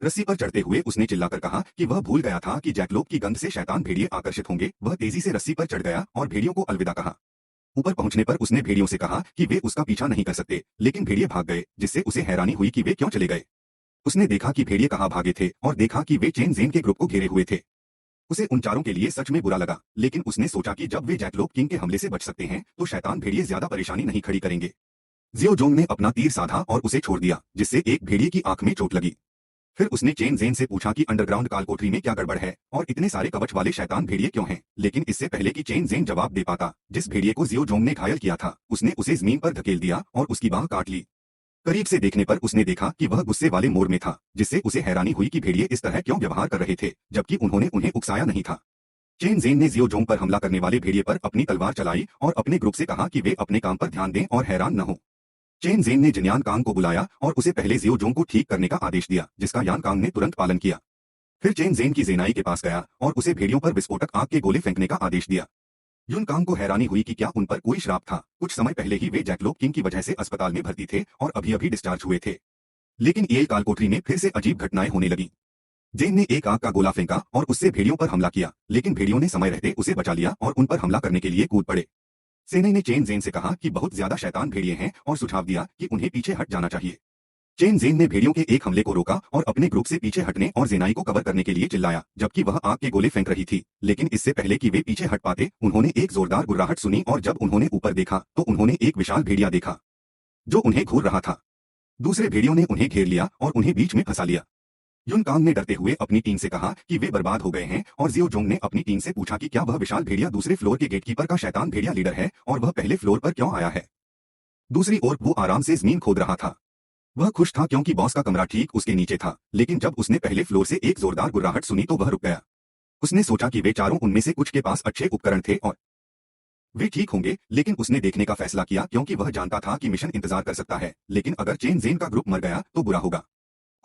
रस्सी पर चढ़ते हुए उसने चिल्लाकर कहा कि वह भूल गया था कि जैकलोप की गंध से शैतान भेड़िए आकर्षित होंगे। वह तेजी से रस्सी पर चढ़ गया और भेड़ियों को अलविदा कहा। ऊपर पहुंचने पर उसने भेड़ियों से कहा कि वे उसका पीछा नहीं कर सकते, लेकिन भेड़िए भाग गए, जिससे उसे हैरानी हुई कि वे क्यों चले गए। उसने देखा कि भेड़िए कहाँ भागे थे और देखा कि वे चेन जेन के ग्रुप को घेरे हुए थे। उसे उन चारों के लिए सच में बुरा लगा, लेकिन उसने सोचा कि जब वे जैकलोप किंग के हमले से बच सकते हैं, तो शैतान भेड़िए ज्यादा परेशानी नहीं खड़ी करेंगे। जियो जोंग ने अपना तीर साधा और उसे छोड़ दिया, जिससे एक भेड़िए की आंख में चोट लगी। फिर उसने चेन जेन से पूछा कि अंडरग्राउंड कालकोठरी में क्या गड़बड़ है और इतने सारे कवच वाले शैतान भेड़िए क्यों हैं, लेकिन इससे पहले कि चेन जेन जवाब दे पाता, जिस भेड़िए को जियो जोंग ने घायल किया था, उसने उसे जमीन पर धकेल दिया और उसकी बाह काट ली। करीब से देखने पर उसने देखा कि वह गुस्से वाले मोड़ में था, जिससे उसे हैरानी हुई कि भेड़िए इस तरह क्यों व्यवहार कर रहे थे, जबकि उन्होंने उन्हें उकसाया नहीं था। चेन जेन ने जियो जोंग पर हमला करने वाले भेड़िए पर अपनी तलवार चलाई और अपने ग्रुप से कहा कि वे अपने काम पर ध्यान दें और हैरान न हो। चेन जेन ने जिनयान कांग को बुलाया और उसे पहले जियो जोंग को ठीक करने का आदेश दिया, जिसका यान कांग ने तुरंत पालन किया। फिर चेन जेन की जेनाई के पास गया और उसे भेड़ियों पर विस्फोटक आग के गोले फेंकने का आदेश दिया। युन कांग को हैरानी हुई कि क्या उन पर कोई श्राप था। कुछ समय पहले ही वे जैकलोप किंग की वजह से अस्पताल में भर्ती थे और अभी अभी डिस्चार्ज हुए थे, लेकिन ईएल कालकोठरी में फिर से अजीब घटनाएं होने लगी। जेन ने एक आग का गोला फेंका और उससे भेड़ियों पर हमला किया, लेकिन भेड़ियों ने समय रहते उसे बचा लिया और उन पर हमला करने के लिए कूद पड़े। सेनाई ने चेन जेन से कहा कि बहुत ज्यादा शैतान भेड़िए हैं और सुझाव दिया कि उन्हें पीछे हट जाना चाहिए। चेन जेन ने भेड़ियों के एक हमले को रोका और अपने ग्रुप से पीछे हटने और जेनाई को कवर करने के लिए चिल्लाया, जबकि वह आग के गोले फेंक रही थी। लेकिन इससे पहले कि वे पीछे हट पाते, उन्होंने एक जोरदार गुर्राहट सुनी और जब उन्होंने ऊपर देखा तो उन्होंने एक विशाल भेड़िया देखा जो उन्हें घूर रहा था। दूसरे भेड़ियों ने उन्हें घेर लिया और उन्हें बीच में फंसा लिया। युन कांग ने डरते हुए अपनी टीम से कहा कि वे बर्बाद हो गए हैं और जियो जोंग ने अपनी टीम से पूछा कि क्या वह विशाल भेड़िया दूसरे फ्लोर के गेटकीपर का शैतान भेड़िया लीडर है और वह पहले फ्लोर पर क्यों आया है। दूसरी ओर वो आराम से जमीन खोद रहा था। वह खुश था क्योंकि बॉस का कमरा ठीक उसके नीचे था, लेकिन जब उसने पहले फ्लोर से एक जोरदार गुर्राहट सुनी तो वह रुक गया। उसने सोचा कि वे चारों उनमें से कुछ के पास अच्छे उपकरण थे और वे ठीक होंगे, लेकिन उसने देखने का फैसला किया क्योंकि वह जानता था कि मिशन इंतजार कर सकता है, लेकिन अगर चेन जेन का ग्रुप मर गया तो बुरा होगा।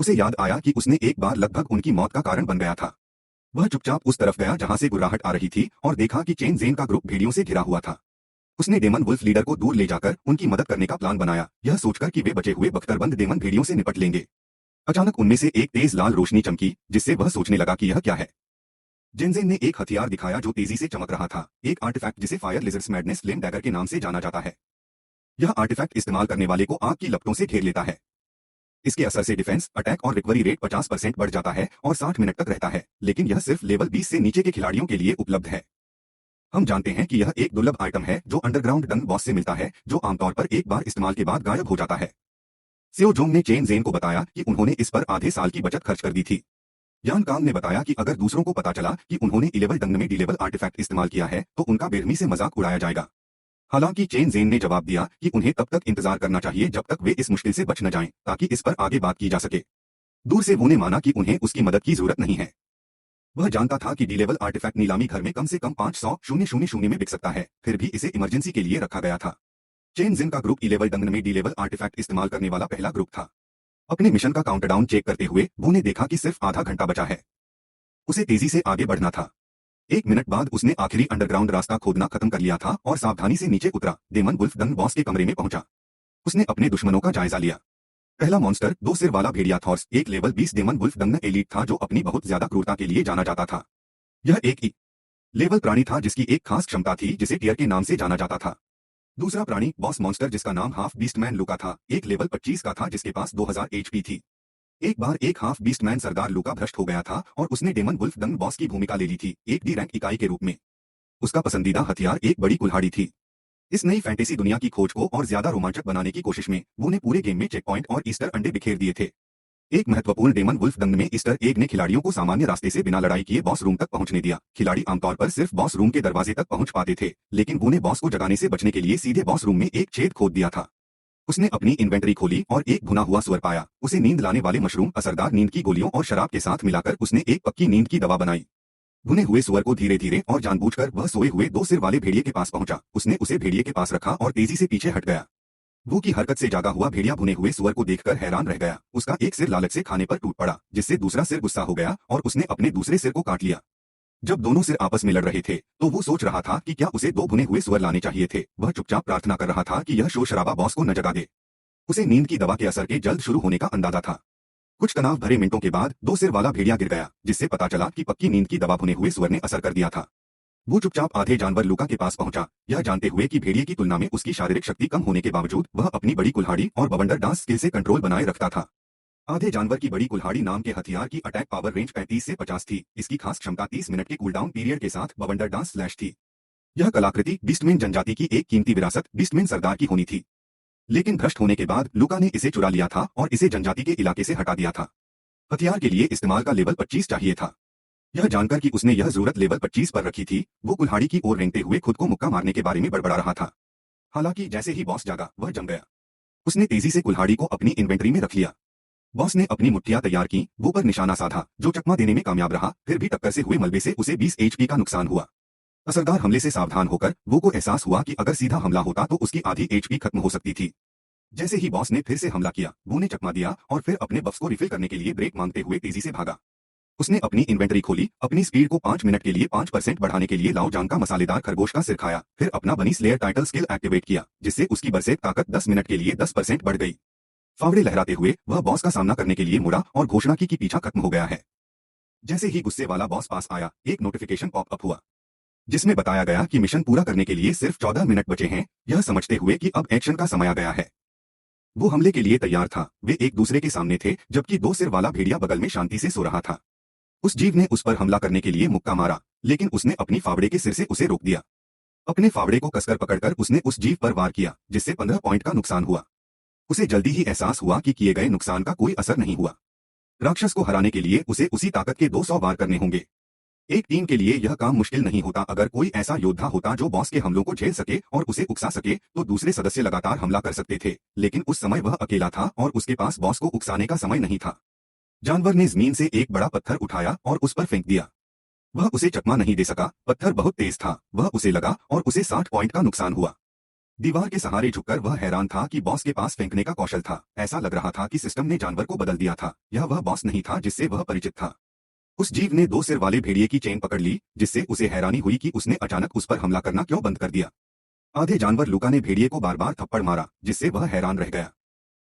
उसे याद आया कि उसने एक बार लगभग उनकी मौत का कारण बन गया था। वह चुपचाप उस तरफ गया जहां से गुर्राहट आ रही थी और देखा कि चेन जेन का ग्रुप भेड़ियों से घिरा हुआ था। उसने डेमन वुल्फ लीडर को दूर ले जाकर उनकी मदद करने का प्लान बनाया, यह सोचकर कि वे बचे हुए बख्तरबंद डेमन भेड़ियों से निपट लेंगे। अचानक उनमें से एक तेज लाल रोशनी चमकी, जिससे वह सोचने लगा कि यह क्या है। जेनजेन ने एक हथियार दिखाया जो तेजी से चमक रहा था, एक आर्टिफैक्ट जिसे fire lizards madness flame dagger के नाम से जाना जाता है। यह आर्टिफैक्ट इस्तेमाल करने वाले को आग की लपटों से घेर लेता है। इसके असर से डिफेंस, अटैक और रिकवरी रेट 50% बढ़ जाता है और 60 मिनट तक रहता है, लेकिन यह सिर्फ लेवल 20 से नीचे के खिलाड़ियों के लिए उपलब्ध है। हम जानते हैं कि यह एक दुर्लभ आइटम है जो अंडरग्राउंड डंग बॉस से मिलता है, जो आमतौर पर एक बार इस्तेमाल के बाद गायब हो जाता है। सियो जोंग ने चेन जेन को बताया कि उन्होंने इस पर आधे साल की बचत खर्च कर दी थी। यान कांग ने बताया कि अगर दूसरों को पता चला कि उन्होंने इलेवल डंग में डिलेवल आर्टिफैक्ट इस्तेमाल किया है तो उनका बेरहमी से मजाक उड़ाया जाएगा। हालांकि चेन जेन ने जवाब दिया कि उन्हें तब तक इंतजार करना चाहिए जब तक वे इस मुश्किल से बच न जाएं, ताकि इस पर आगे बात की जा सके। दूर से वो ने माना कि उन्हें उसकी मदद की जरूरत नहीं है। वह जानता था कि डी-लेवल आर्टिफैक्ट नीलामी घर में कम से कम 500,000 में बिक सकता है, फिर भी इसे इमरजेंसी के लिए रखा गया था। चेन जिन का ग्रुप इलेवल डंगन में डी-लेवल आर्टिफैक्ट इस्तेमाल करने वाला पहला ग्रुप था। अपने मिशन का काउंटडाउन चेक करते हुए वो ने देखा कि सिर्फ आधा घंटा बचा है। उसे तेजी से आगे बढ़ना था। 1 मिनट बाद उसने आखिरी अंडरग्राउंड रास्ता खोदना खत्म कर लिया था और सावधानी से नीचे उतरा। डेमन वुल्फ डंग बॉस के कमरे में पहुंचा। उसने अपने दुश्मनों का जायजा लिया। पहला मॉन्स्टर 2 सिर वाला भेड़िया थॉर्स, एक लेवल 20 डेमन वुल्फ डंग एलीट था जो अपनी बहुत ज्यादा क्रूरता के लिए जाना जाता था। यह एक ई लेवल प्राणी था जिसकी एक खास क्षमता थी जिसे टियर के नाम से जाना जाता था। दूसरा प्राणी बॉस मॉन्स्टर जिसका नाम हाफ बीस्टमैन लूका था, एक लेवल 25 का था जिसके पास 2000 एचपी थी। एक बार एक हाफ बीस्टमैन सरदार लूका भ्रष्ट हो गया था और उसने डेमन वुल्फ डंग बॉस की भूमिका ले ली थी, एक डी रैंक इकाई के रूप में। उसका पसंदीदा हथियार एक बड़ी कुल्हाड़ी थी। इस नई फैंटेसी दुनिया की खोज को और ज्यादा रोमांचक बनाने की कोशिश में वो ने पूरे गेम में चेक पॉइंट और ईस्टर अंडे बिखेर दिए थे। एक महत्वपूर्ण डेमन वुल्फ डंग में ईस्टर एग ने खिलाड़ियों को सामान्य रास्ते से बिना लड़ाई किए बॉस रूम तक पहुंचने दिया। खिलाड़ी आमतौर पर सिर्फ बॉस रूम के दरवाजे तक पहुंच पाते थे, लेकिन वो ने बॉस को जगाने से बचने के लिए सीधे बॉस रूम में एक छेद खोद दिया था। उसने अपनी इन्वेंटरी खोली और एक भुना हुआ सुअर पाया। उसे नींद लाने वाले मशरूम, असरदार नींद की गोलियों और शराब के साथ मिलाकर उसने एक पक्की नींद की दवा बनाई। भुने हुए सुअर को धीरे धीरे और जानबूझकर वह सोए हुए 2 सिर वाले भेड़िए के पास पहुंचा। उसने उसे भेड़िए के पास रखा और तेजी से पीछे हट गया। वो की हरकत से जागा हुआ भेड़िया भुने हुए सुअर को देखकर हैरान रह गया। उसका एक सिर लालच से खाने पर टूट पड़ा, जिससे दूसरा सिर गुस्सा हो गया और उसने अपने दूसरे सिर को काट लिया। जब दोनों सिर आपस में लड़ रहे थे तो वो सोच रहा था कि क्या उसे 2 भुने हुए सुअर लाने चाहिए थे। वह चुपचाप प्रार्थना कर रहा था कि यह शोर शराबा बॉस को न जगा दे। उसे नींद की दवा के असर के जल्द शुरू होने का अंदाजा था। कुछ तनाव भरे मिनटों के बाद 2 सिर वाला भेड़िया गिर गया, जिससे पता चला कि पक्की नींद की दवा भुने हुए सुअर ने असर कर दिया था। वो चुपचाप आधे जानवर लूका के पास पहुंचा, यह जानते हुए कि भेड़िए की तुलना में उसकी शारीरिक शक्ति कम होने के बावजूद वह अपनी बड़ी कुल्हाड़ी और बवंडर डांस स्किल से कंट्रोल बनाए रखता था। आधे जानवर की बड़ी कुल्हाड़ी नाम के हथियार की अटैक पावर रेंज 35 से 50 थी। इसकी खास क्षमता 30 मिनट के कूलडाउन पीरियड के साथ बवंडर डांस स्लैश थी। यह कलाकृति बीस्टमैन जनजाति की एक कीमती विरासत बीस्टमैन सरदार की होनी थी, लेकिन भ्रष्ट होने के बाद लूका ने इसे चुरा लिया था और इसे जनजाति के इलाके से हटा दिया था। हथियार के लिए इस्तेमाल का लेवल 25 चाहिए था। यह जानकर कि उसने यह जरूरत लेवल 25 पर रखी थी, वो कुल्हाड़ी की ओर रेंगते हुए खुद को मुक्का मारने के बारे में बड़बड़ा रहा था। हालांकि जैसे ही बॉस जागा वह जम गया। उसने तेजी से कुल्हाड़ी को अपनी इन्वेंटरी में रख लिया। बॉस ने अपनी मुट्ठियां तैयार की, वो पर निशाना साधा, जो चकमा देने में कामयाब रहा। फिर भी टक्कर से हुए मलबे से उसे 20 एचपी का नुकसान हुआ। असरदार हमले से सावधान होकर वो को एहसास हुआ कि अगर सीधा हमला होता तो उसकी आधी एचपी खत्म हो सकती थी। जैसे ही बॉस ने फिर से हमला किया, वो ने चकमा दिया और फिर अपने बफ्स को रिफिल करने के लिए ब्रेक मांगते हुए तेजी से भागा। उसने अपनी इन्वेंटरी खोली, अपनी स्पीड को 5 मिनट के लिए 5% बढ़ाने के लिए लाओ जांग का मसालेदार खरगोश का सिर खाया, फिर अपना बनी स्लेयर टाइटल स्किल एक्टिवेट किया, जिससे उसकी बरसेक ताकत 10 मिनट के लिए 10% बढ़ गई। फावड़े लहराते हुए वह बॉस का सामना करने के लिए मुड़ा और घोषणा की कि पीछा खत्म हो गया है। जैसे ही गुस्से वाला बॉस पास आया, एक नोटिफिकेशन पॉप अप हुआ, जिसमें बताया गया कि मिशन पूरा करने के लिए सिर्फ 14 मिनट बचे हैं, यह समझते हुए कि अब एक्शन का समय आ गया है। वो हमले के लिए तैयार था। वे एक दूसरे के सामने थे, जबकि 2 सिर वाला भेड़िया बगल में शांति से सो रहा था। उस जीव ने उस पर हमला करने के लिए मुक्का मारा, लेकिन उसने अपनी फावड़े के सिर से उसे रोक दिया। अपने फावड़े को कसकर पकड़कर उसने उस जीव पर वार किया, जिससे 15 पॉइंट का नुकसान हुआ। उसे जल्दी ही एहसास हुआ कि किए गए नुकसान का कोई असर नहीं हुआ। राक्षस को हराने के लिए उसे उसी ताकत के 200 वार करने होंगे। एक टीम के लिए यह काम मुश्किल नहीं होता। अगर कोई ऐसा योद्धा होता जो बॉस के हमलों को झेल सके और उसे उकसा सके, तो दूसरे सदस्य लगातार हमला कर सकते थे, लेकिन उस समय वह अकेला था और उसके पास बॉस को उकसाने का समय नहीं था। जानवर ने जमीन से एक बड़ा पत्थर उठाया और उस पर फेंक दिया। वह उसे चकमा नहीं दे सका, पत्थर बहुत तेज था। वह उसे लगा और उसे 60 पॉइंट का नुकसान हुआ। दीवार के सहारे झुककर वह हैरान था कि बॉस के पास फेंकने का कौशल था। ऐसा लग रहा था कि सिस्टम ने जानवर को बदल दिया था। यह वह बॉस नहीं था जिससे वह परिचित था। उस जीव ने 2 सिर वाले भेड़िए की चेन पकड़ ली, जिससे उसे हैरानी हुई कि उसने अचानक उस पर हमला करना क्यों बंद कर दिया। आधे जानवर लूका ने भेड़िए को बार बार थप्पड़ मारा, जिससे वह हैरान रह गया।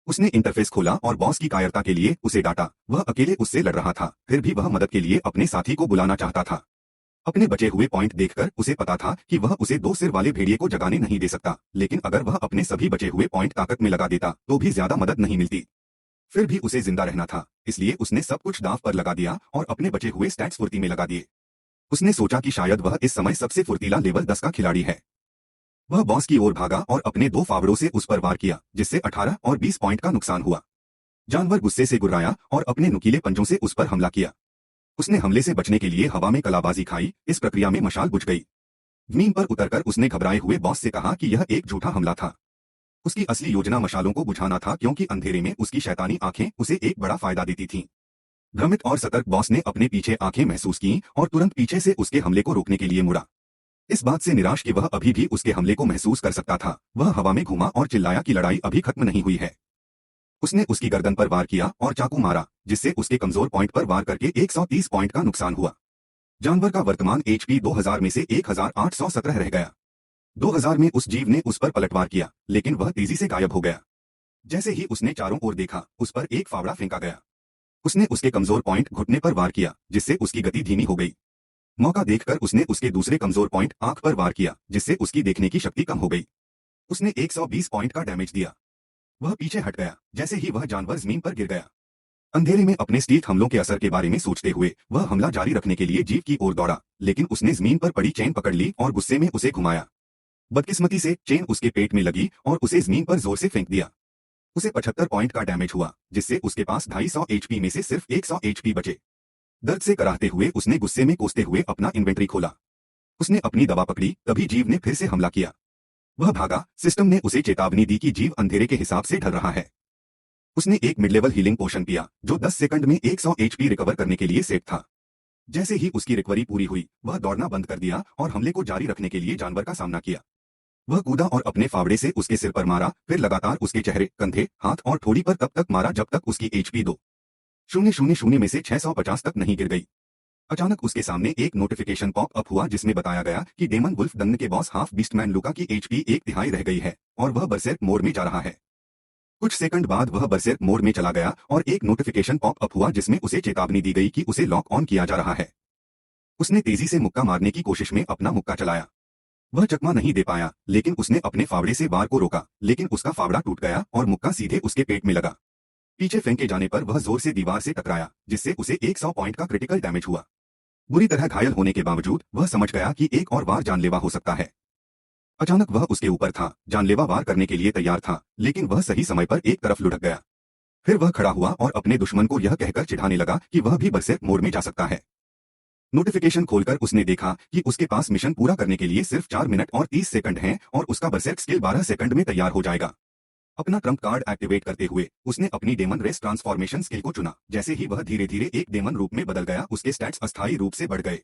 उसने इंटरफेस खोला और बॉस की कायरता के लिए उसे डांटा। वह अकेले उससे लड़ रहा था, फिर भी वह मदद के लिए अपने साथी को बुलाना चाहता था। अपने बचे हुए पॉइंट देखकर उसे पता था कि वह उसे 2 सिर वाले भेड़िए को जगाने नहीं दे सकता, लेकिन अगर वह अपने सभी बचे हुए पॉइंट ताकत में लगा देता तो भी ज्यादा मदद नहीं मिलती। फिर भी उसे जिंदा रहना था, इसलिए उसने सब कुछ दांव पर लगा दिया और अपने बचे हुए स्टैट्स फुर्ती में लगा दिए। उसने सोचा कि शायद वह इस समय सबसे फुर्तीला लेवल 10 का खिलाड़ी है। वह बॉस की ओर भागा और अपने 2 फावड़ों से उस पर वार किया, जिससे 18 और 20 पॉइंट का नुकसान हुआ। जानवर गुस्से से गुर्राया और अपने नुकीले पंजों से उस पर हमला किया। उसने हमले से बचने के लिए हवा में कलाबाजी खाई। इस प्रक्रिया में मशाल बुझ गई। जमीन पर उतरकर उसने घबराए हुए बॉस से कहा कि यह एक झूठा हमला था। उसकी असली योजना मशालों को बुझाना था, क्योंकि अंधेरे में उसकी शैतानी आंखें उसे एक बड़ा फायदा देती थीं। भ्रमित और सतर्क बॉस ने अपने पीछे आंखें महसूस की और तुरंत पीछे से उसके हमले को रोकने के लिए मुड़ा। इस बात से निराश कि वह अभी भी उसके हमले को महसूस कर सकता था, वह हवा में घूमा और चिल्लाया कि लड़ाई अभी खत्म नहीं हुई है। उसने उसकी गर्दन पर वार किया और चाकू मारा, जिससे उसके कमजोर पॉइंट पर वार करके 130 पॉइंट का नुकसान हुआ। जानवर का वर्तमान एचपी 2000 में से 1817 रह गया। 2000 में उस जीव ने उस पर पलटवार किया, लेकिन वह तेजी से गायब हो गया। जैसे ही उसने चारों ओर देखा, उस पर एक फावड़ा फेंका गया। उसने उसके कमजोर पॉइंट घुटने पर वार किया, जिससे उसकी गति धीमी हो गई। मौका देखकर उसने उसके दूसरे कमजोर पॉइंट आंख पर वार किया, जिससे उसकी देखने की शक्ति कम हो गई। उसने 120 पॉइंट का डैमेज दिया। वह पीछे हट गया, जैसे ही वह जानवर जमीन पर गिर गया। अंधेरे में अपने स्टील्थ हमलों के असर के बारे में सोचते हुए वह हमला जारी रखने के लिए जीव की ओर दौड़ा, लेकिन उसने जमीन पर पड़ी चेन पकड़ ली और गुस्से में उसे घुमाया। बदकिस्मती से चेन उसके पेट में लगी और उसे जमीन पर जोर से फेंक दिया। उसे 75 पॉइंट का डैमेज हुआ, जिससे उसके पास 250 एचपी में से सिर्फ 100 एचपी बचे। दर्द से कराहते हुए उसने गुस्से में कोसते हुए अपना इन्वेंट्री खोला। उसने अपनी दवा पकड़ी, तभी जीव ने फिर से हमला किया। वह भागा। सिस्टम ने उसे चेतावनी दी कि जीव अंधेरे के हिसाब से ढल रहा है। उसने एक मिड लेवल हीलिंग पोशन पिया, जो 10 सेकंड में 100 एचपी रिकवर करने के लिए सेट था। जैसे ही उसकी रिकवरी पूरी हुई, वह दौड़ना बंद कर दिया और हमले को जारी रखने के लिए जानवर का सामना किया। वह कूदा और अपने फावड़े से उसके सिर पर मारा, फिर लगातार उसके चेहरे, कंधे, हाथ और ठोड़ी पर तब तक मारा जब तक उसकी एचपी 2,000 में से 650 तक नहीं गिर गई। अचानक उसके सामने एक नोटिफिकेशन पॉप अप हुआ, जिसमें बताया गया कि डेमन वुल्फ दंग के बॉस हाफ बीस्टमैन लूका की एचपी 1/3 रह गई है और वह बरसेर्क मोड में जा रहा है। कुछ सेकंड बाद वह बरसेर्क मोड में चला गया और एक नोटिफिकेशन पॉप अप हुआ, जिसमें उसे चेतावनी दी गई कि उसे लॉक ऑन किया जा रहा है। उसने तेजी से मुक्का मारने की कोशिश में अपना मुक्का चलाया। वह चकमा नहीं दे पाया, लेकिन उसने अपने फावड़े से वार को रोका, लेकिन उसका फावड़ा टूट गया और मुक्का सीधे उसके पेट में लगा। पीछे फेंके जाने पर वह जोर से दीवार से टकराया, जिससे उसे 100 पॉइंट का क्रिटिकल डैमेज हुआ। बुरी तरह घायल होने के बावजूद वह समझ गया कि एक और वार जानलेवा हो सकता है। अचानक वह उसके ऊपर था, जानलेवा वार करने के लिए तैयार था, लेकिन वह सही समय पर एक तरफ लुढ़क गया। फिर वह खड़ा हुआ और अपने दुश्मन को यह कहकर चिढ़ाने लगा कि वह भी बरसेर्क मोड में जा सकता है। नोटिफिकेशन खोलकर उसने देखा कि उसके पास मिशन पूरा करने के लिए सिर्फ 4 मिनट और 30 सेकंड हैं और उसका बरसेर्क स्किल 12 सेकंड में तैयार हो जाएगा। अपना ट्रम्प कार्ड एक्टिवेट करते हुए उसने अपनी डेमन रेस ट्रांसफॉर्मेशन स्किल को चुना। जैसे ही वह धीरे धीरे एक डेमन रूप में बदल गया, उसके स्टैट्स अस्थायी रूप से बढ़ गए।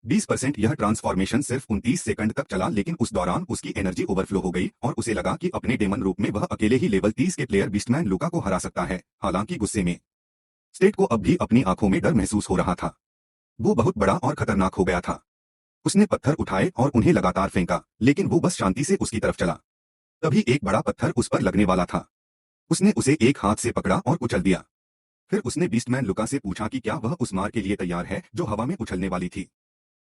20% यह ट्रांसफॉर्मेशन सिर्फ 29 सेकंड तक चला, लेकिन उस दौरान उसकी एनर्जी ओवरफ्लो हो गई और उसे लगा कि अपने डेमन रूप में वह अकेले ही लेवल 30 के प्लेयर बीस्टमैन लूका को हरा सकता है। हालांकि गुस्से में स्टेट को अब भी अपनी आंखों में डर महसूस हो रहा था। वो बहुत बड़ा और खतरनाक हो गया था। उसने पत्थर उठाए और उन्हें लगातार फेंका, लेकिन वो बस शांति से उसकी तरफ चला। तभी एक बड़ा पत्थर उस पर लगने वाला था। उसने उसे एक हाथ से पकड़ा और कुचल दिया। फिर उसने बीस्टमैन लूका से पूछा कि क्या वह उस मार के लिए तैयार है जो हवा में उछलने वाली थी।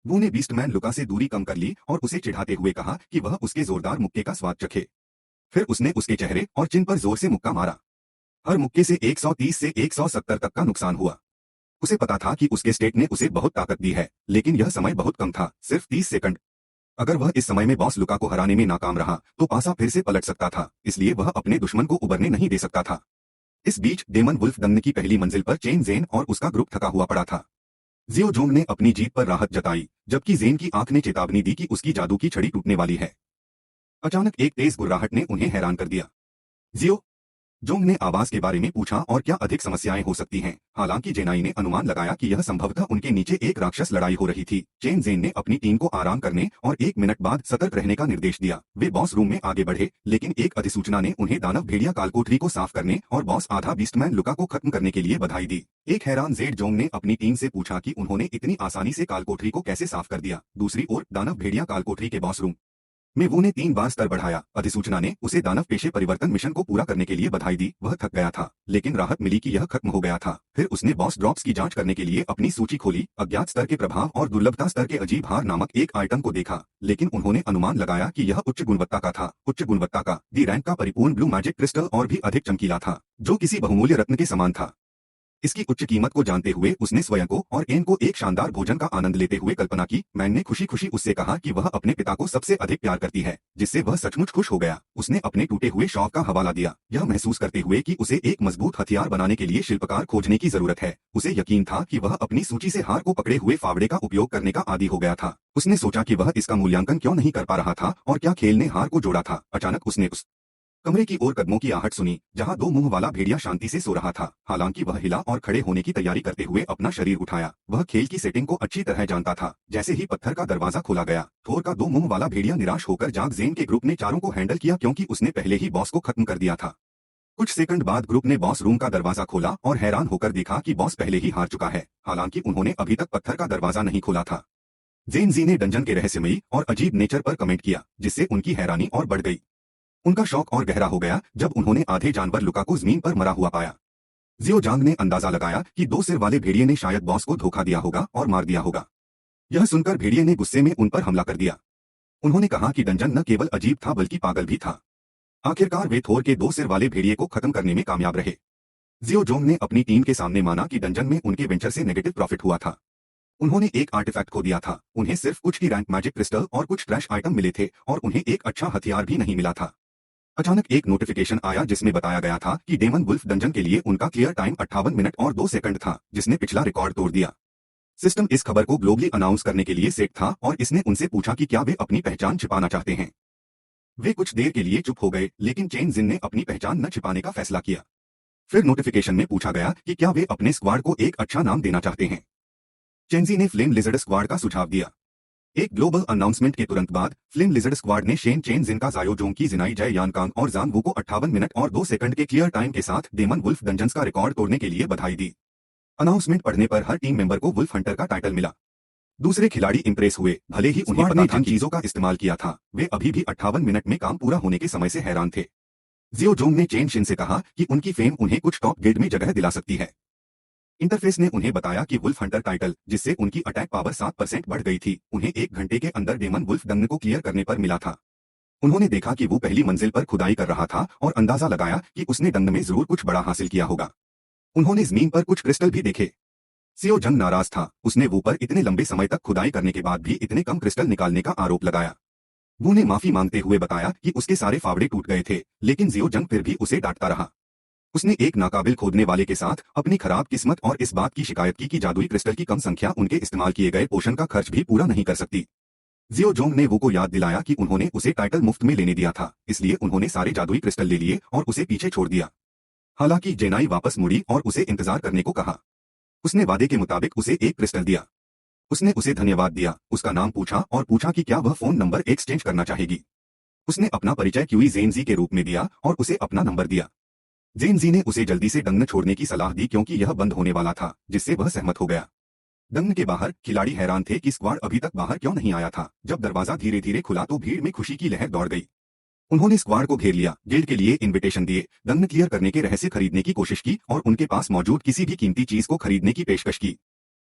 वो ने बीस्टमैन लूका से दूरी कम कर ली और उसे चिढ़ाते हुए कहा कि वह उसके जोरदार मुक्के का स्वाद चखे। फिर उसने उसके चेहरे और चिन पर जोर से मुक्का मारा। हर मुक्के से 130 से 170 तक का नुकसान हुआ। उसे पता था कि उसके स्टेट ने उसे बहुत ताकत दी है, लेकिन यह समय बहुत कम था, सिर्फ 30 सेकंड। अगर वह इस समय में बॉस लूका को हराने में नाकाम रहा तो पासा फिर से पलट सकता था, इसलिए वह अपने दुश्मन को उबरने नहीं दे सकता था। इस बीच डेमन वुल्फ दंग की पहली मंजिल पर चेन जेन और उसका ग्रुप थका हुआ पड़ा था। जियो जोंग ने अपनी जीत पर राहत जताई, जबकि जेन की आंख ने चेतावनी दी कि उसकी जादू की छड़ी टूटने वाली है। अचानक एक तेज गुर्राहट ने उन्हें हैरान कर दिया। जियो जोंग ने आवाज के बारे में पूछा और क्या अधिक समस्याएं हो सकती हैं। हालांकि जेनाई ने अनुमान लगाया कि यह संभवतः उनके नीचे एक राक्षस लड़ाई हो रही थी। चेन जेन ने अपनी टीम को आराम करने और 1 मिनट बाद सतर्क रहने का निर्देश दिया। वे बॉस रूम में आगे बढ़े, लेकिन एक अधिसूचना ने उन्हें दानव भेड़िया कालकोठरी को साफ करने और बॉस आधा बीस्टमैन लुका को खत्म करने के लिए बधाई दी। एक हैरान जेड जोंग ने अपनी टीम से पूछा कि उन्होंने इतनी आसानी से कालकोठरी को कैसे साफ कर दिया। दूसरी ओर दानव भेड़िया कालकोठरी के बॉस रूम में वो ने 3 बार स्तर बढ़ाया। अधिसूचना ने उसे दानव पेशे परिवर्तन मिशन को पूरा करने के लिए बधाई दी। वह थक गया था, लेकिन राहत मिली कि यह खत्म हो गया था। फिर उसने बॉस ड्रॉप्स की जांच करने के लिए अपनी सूची खोली। अज्ञात स्तर के प्रभाव और दुर्लभता स्तर के अजीब हार नामक एक आइटम को देखा, लेकिन उन्होंने अनुमान लगाया कि यह उच्च गुणवत्ता का था। उच्च गुणवत्ता का डी रैंक का परिपूर्ण ब्लू मैजिक क्रिस्टल और भी अधिक चमकीला था, जो किसी बहुमूल्य रत्न के समान था। इसकी उच्च कीमत को जानते हुए उसने स्वयं को और एन को एक शानदार भोजन का आनंद लेते हुए कल्पना की। मैन ने खुशी खुशी उससे कहा कि वह अपने पिता को सबसे अधिक प्यार करती है, जिससे वह सचमुच खुश हो गया। उसने अपने टूटे हुए शौक का हवाला दिया, यह महसूस करते हुए कि उसे एक मजबूत हथियार बनाने के लिए शिल्पकार खोजने की जरूरत है। उसे यकीन था कि वह अपनी सूची से हार को पकड़े हुए फावड़े का उपयोग करने का आदी हो गया था। उसने सोचा कि वह इसका मूल्यांकन क्यों नहीं कर पा रहा था और क्या खेल ने हार को जोड़ा था। अचानक उसने उस कमरे की ओर कदमों की आहट सुनी, जहां 2 मुंह वाला भेड़िया शांति से सो रहा था। हालांकि वह हिला और खड़े होने की तैयारी करते हुए अपना शरीर उठाया। वह खेल की सेटिंग को अच्छी तरह जानता था। जैसे ही पत्थर का दरवाजा खोला गया, थोर का 2 मुंह वाला भेड़िया निराश होकर जाग जेन के ग्रुप ने चारों को हैंडल किया, क्योंकि उसने पहले ही बॉस को खत्म कर दिया था। कुछ सेकंड बाद ग्रुप ने बॉस रूम का दरवाजा खोला और हैरान होकर देखा कि बॉस पहले ही हार चुका है। हालांकि उन्होंने अभी तक पत्थर का दरवाजा नहीं खोला था। जेन जी ने डंजन के रहस्यमयी और अजीब नेचर पर कमेंट किया, जिससे उनकी हैरानी और बढ़ गई। उनका शौक और गहरा हो गया जब उन्होंने आधे जानवर लुका को जमीन पर मरा हुआ पाया। जियो जांग ने अंदाजा लगाया कि 2 सिर वाले भेड़िए ने शायद बॉस को धोखा दिया होगा और मार दिया होगा। यह सुनकर भेड़िए ने गुस्से में उन पर हमला कर दिया। उन्होंने कहा कि डंजन न केवल अजीब था बल्कि पागल भी था। आखिरकार वे थोर के 2 सिर वाले भेड़िए को खत्म करने में कामयाब रहे। जियो जोंग ने अपनी टीम के सामने माना कि डंजन में उनके वेंचर से नेगेटिव प्रॉफिट हुआ था। उन्होंने एक आर्टिफैक्ट खो दिया था। उन्हें सिर्फ कुछ की रैंक मैजिक क्रिस्टल और कुछ ट्रैश आइटम मिले थे और उन्हें एक अच्छा हथियार भी नहीं मिला था। अचानक एक नोटिफिकेशन आया जिसमें बताया गया था कि डेमन वुल्फ डंजन के लिए उनका क्लियर टाइम 58 मिनट और 2 सेकंड था, जिसने पिछला रिकॉर्ड तोड़ दिया। सिस्टम इस खबर को ग्लोबली अनाउंस करने के लिए सेट था और इसने उनसे पूछा कि क्या वे अपनी पहचान छिपाना चाहते हैं। वे कुछ देर के लिए चुप हो गए, लेकिन चेन जिन ने अपनी पहचान न छिपाने का फैसला किया। फिर नोटिफिकेशन में पूछा गया कि क्या वे अपने स्क्वाड को एक अच्छा नाम देना चाहते हैं। चेनजी ने फ्लेम लिजर्ड स्क्वाड का सुझाव दिया। एक ग्लोबल अनाउंसमेंट के तुरंत बाद फ्लेम लिजर्ड स्क्वाड ने शेन चेन जिन का जायो जोंग की जिनाई जय यानकांग और जान वू को 58 मिनट और 2 सेकंड के क्लियर टाइम के साथ डेमन वुल्फ डंजन्स का रिकॉर्ड तोड़ने के लिए बधाई दी। अनाउंसमेंट पढ़ने पर हर टीम मेंबर को वुल्फ हंटर का टाइटल मिला। दूसरे खिलाड़ी इंप्रेस हुए, भले ही उन्हें पता जिन चीजों का इस्तेमाल किया था, वे अभी भी 58 मिनट में काम पूरा होने के समय से हैरान थे। जियो जोंग ने चेन शिन से कहा कि उनकी फेम उन्हें कुछ टॉप गिल्ड में जगह दिला सकती है। इंटरफेस ने उन्हें बताया कि वुल्फ हंटर टाइटल, जिससे उनकी अटैक पावर 7% बढ़ गई थी, उन्हें 1 घंटे के अंदर डेमन वुल्फ डंग को क्लियर करने पर मिला था। उन्होंने देखा कि वो पहली मंजिल पर खुदाई कर रहा था और अंदाजा लगाया कि उसने डंग में जरूर कुछ बड़ा हासिल किया होगा। उन्होंने जमीन पर कुछ क्रिस्टल भी देखे। सियो जंग नाराज था। उसने वो पर इतने लंबे समय तक खुदाई करने के बाद भी इतने कम क्रिस्टल निकालने का आरोप लगाया। वो ने माफी मांगते हुए बताया कि उसके सारे फावड़े टूट गए थे, लेकिन जियो जंग फिर भी उसे डांटता रहा। उसने एक नाकाबिल खोदने वाले के साथ अपनी खराब किस्मत और इस बात की शिकायत की कि जादुई क्रिस्टल की कम संख्या उनके इस्तेमाल किए गए पोषण का खर्च भी पूरा नहीं कर सकती। जियो जोंग ने वो को याद दिलाया कि उन्होंने उसे टाइटल मुफ्त में लेने दिया था, इसलिए उन्होंने सारे जादुई क्रिस्टल ले लिए और उसे पीछे छोड़ दिया। हालांकि जेनाई वापस मुड़ी और उसे इंतजार करने को कहा। उसने वादे के मुताबिक उसे एक क्रिस्टल दिया। उसने उसे धन्यवाद दिया, उसका नाम पूछा और पूछा कि क्या वह फोन नंबर एक्सचेंज करना चाहेगी। उसने अपना परिचय क्यूई जेनजी के रूप में दिया और उसे अपना नंबर दिया। जेनजी ने उसे जल्दी से डंग छोड़ने की सलाह दी क्योंकि यह बंद होने वाला था, जिससे वह सहमत हो गया। डंग के बाहर खिलाड़ी हैरान थे कि स्क्वाड अभी तक बाहर क्यों नहीं आया था। जब दरवाजा धीरे धीरे खुला तो भीड़ में खुशी की लहर दौड़ गई। उन्होंने स्क्वाड को घेर लिया, गिल्ड के लिए इनविटेशन दिए, डंग क्लियर करने के रहस्य खरीदने की कोशिश की और उनके पास मौजूद किसी भी कीमती चीज को खरीदने की पेशकश की।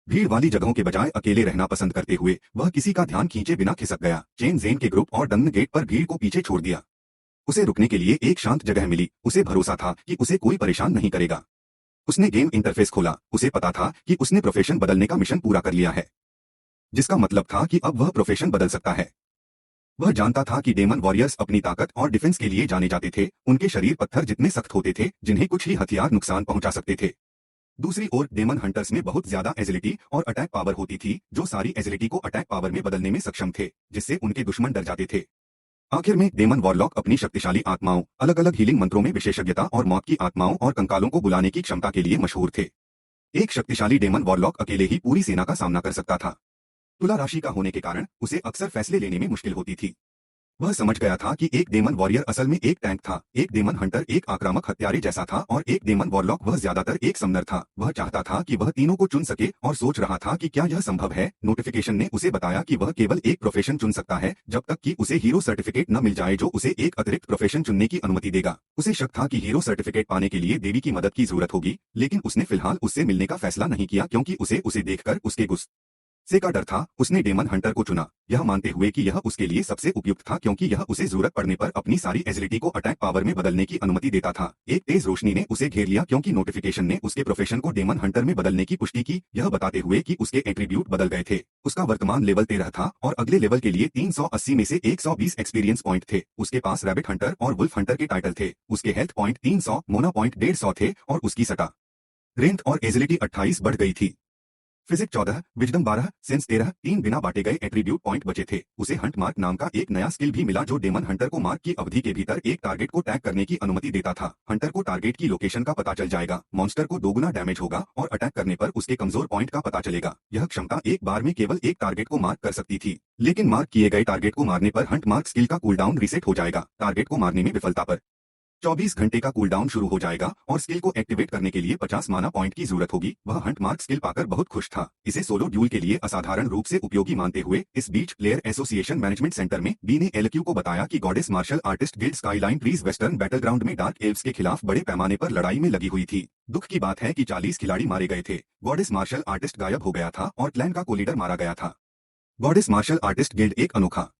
भीड़ वाली जगहों के बजाय अकेले रहना पसंद करते हुए वह किसी का ध्यान खींचे बिना खिसक गया। चेन जेन के ग्रुप और डंग गेट पर भीड़ को पीछे छोड़ दिया। उसे रुकने के लिए एक शांत जगह मिली। उसे भरोसा था कि उसे कोई परेशान नहीं करेगा। उसने गेम इंटरफेस खोला। उसे पता था कि उसने प्रोफेशन बदलने का मिशन पूरा कर लिया है, जिसका मतलब था कि अब वह प्रोफेशन बदल सकता है। वह जानता था कि डेमन वॉरियर्स अपनी ताकत और डिफेंस के लिए जाने जाते थे। उनके शरीर पत्थर जितने सख्त होते थे जिन्हें कुछ ही हथियार नुकसान पहुंचा सकते थे। दूसरी ओर डेमन हंटर्स में बहुत ज्यादा एजिलिटी और अटैक पावर होती थी, जो सारी एजिलिटी को अटैक पावर में बदलने में सक्षम थे, जिससे उनके दुश्मन डर जाते थे। आखिर में डेमन वॉरलॉक अपनी शक्तिशाली आत्माओं, अलग अलग हीलिंग मंत्रों में विशेषज्ञता और मौत की आत्माओं और कंकालों को बुलाने की क्षमता के लिए मशहूर थे। एक शक्तिशाली डेमन वॉरलॉक अकेले ही पूरी सेना का सामना कर सकता था। तुला राशि का होने के कारण उसे अक्सर फैसले लेने में मुश्किल होती थी। वह समझ गया था कि एक डेमन वॉरियर असल में एक टैंक था, एक डेमन हंटर एक आक्रामक हत्यारे जैसा था और एक डेमन वॉरलॉक वह ज्यादातर एक समनर था। वह चाहता था कि वह तीनों को चुन सके और सोच रहा था कि क्या यह संभव है। नोटिफिकेशन ने उसे बताया कि वह केवल एक प्रोफेशन चुन सकता है जब तक कि उसे हीरो सर्टिफिकेट न मिल जाए जो उसे एक अतिरिक्त प्रोफेशन चुनने की अनुमति देगा। उसे शक था कि हीरो सर्टिफिकेट पाने के लिए देवी की मदद की जरूरत होगी, लेकिन उसने फिलहाल उससे मिलने का फैसला नहीं किया क्योंकि उसे देखकर उसके गुस्से का डर था। उसने डेमन हंटर को चुना, यह मानते हुए कि यह उसके लिए सबसे उपयुक्त था क्योंकि यह उसे जरूरत पड़ने पर अपनी सारी एजिलिटी को अटैक पावर में बदलने की अनुमति देता था। एक तेज रोशनी ने उसे घेर लिया क्योंकि नोटिफिकेशन ने उसके प्रोफेशन को डेमन हंटर में बदलने की पुष्टि की, यह बताते हुए कि उसके एट्रीब्यूट बदल गए थे। उसका वर्तमान लेवल 13 था और अगले लेवल के लिए 380 में से 120 एक्सपीरियंस पॉइंट थे। उसके पास रैबिट हंटर और वुल्फ हंटर के टाइटल थे। उसके हेल्थ पॉइंट 300, मोना पॉइंट 150 थे और उसकी सटा रेंथ और एजिलिटी 28 बढ़ गई थी। फिजिक 14, विजडम 12, सेंस 13, 3 बिना बांटे गए एट्रीब्यूट पॉइंट बचे थे। उसे हंट मार्क नाम का एक नया स्किल भी मिला जो डेमन हंटर को मार्क की अवधि के भीतर एक टारगेट को टैग करने की अनुमति देता था। हंटर को टारगेट की लोकेशन का पता चल जाएगा, मॉन्स्टर को दोगुना डैमेज होगा और अटैक करने पर उसके कमजोर पॉइंट का पता चलेगा। यह क्षमता एक बार में केवल एक टारगेट को मार्क कर सकती थी, लेकिन मार्क किए गए टारगेट को मारने पर हंट मार्क स्किल का कूलडाउन रीसेट हो जाएगा। टारगेट को मारने में विफलता पर 24 घंटे का कूलडाउन शुरू हो जाएगा और स्किल को एक्टिवेट करने के लिए 50 माना पॉइंट की जरूरत होगी। वह हंट मार्क स्किल पाकर बहुत खुश था। इसे सोलो ड्यूल के लिए असाधारण रूप से उपयोगी मानते हुए इस बीच प्लेयर एसोसिएशन मैनेजमेंट सेंटर में बी ने एलक्यू को बताया कि goddess martial artist guild skyline trees western battleground में डार्क एल्व्स के खिलाफ बड़े पैमाने पर लड़ाई में लगी हुई थी। दुख की बात है कि 40 खिलाड़ी मारे गए थे। गॉडेस मार्शल आर्टिस्ट गायब हो गया था और क्लैन का कोलीडर मारा गया था। गॉडेस मार्शल आर्टिस्ट गिल्ड एक अनोखा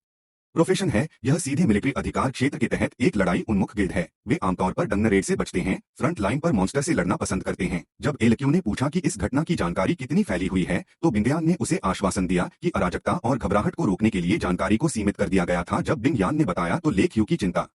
प्रोफेशन है। यह सीधे मिलिट्री अधिकार क्षेत्र के तहत एक लड़ाई उन्मुख गिल्ड है। वे आमतौर पर डंगर रेड से बचते हैं, फ्रंट लाइन पर मॉन्स्टर से लड़ना पसंद करते हैं। जब एलक्यू ने पूछा कि इस घटना की जानकारी कितनी फैली हुई है, तो बिंगयान ने उसे आश्वासन दिया कि अराजकता और घबराहट को रोकने के लिए जानकारी को सीमित कर दिया गया था। जब बिंगयान ने बताया तो लेक्यू की चिंता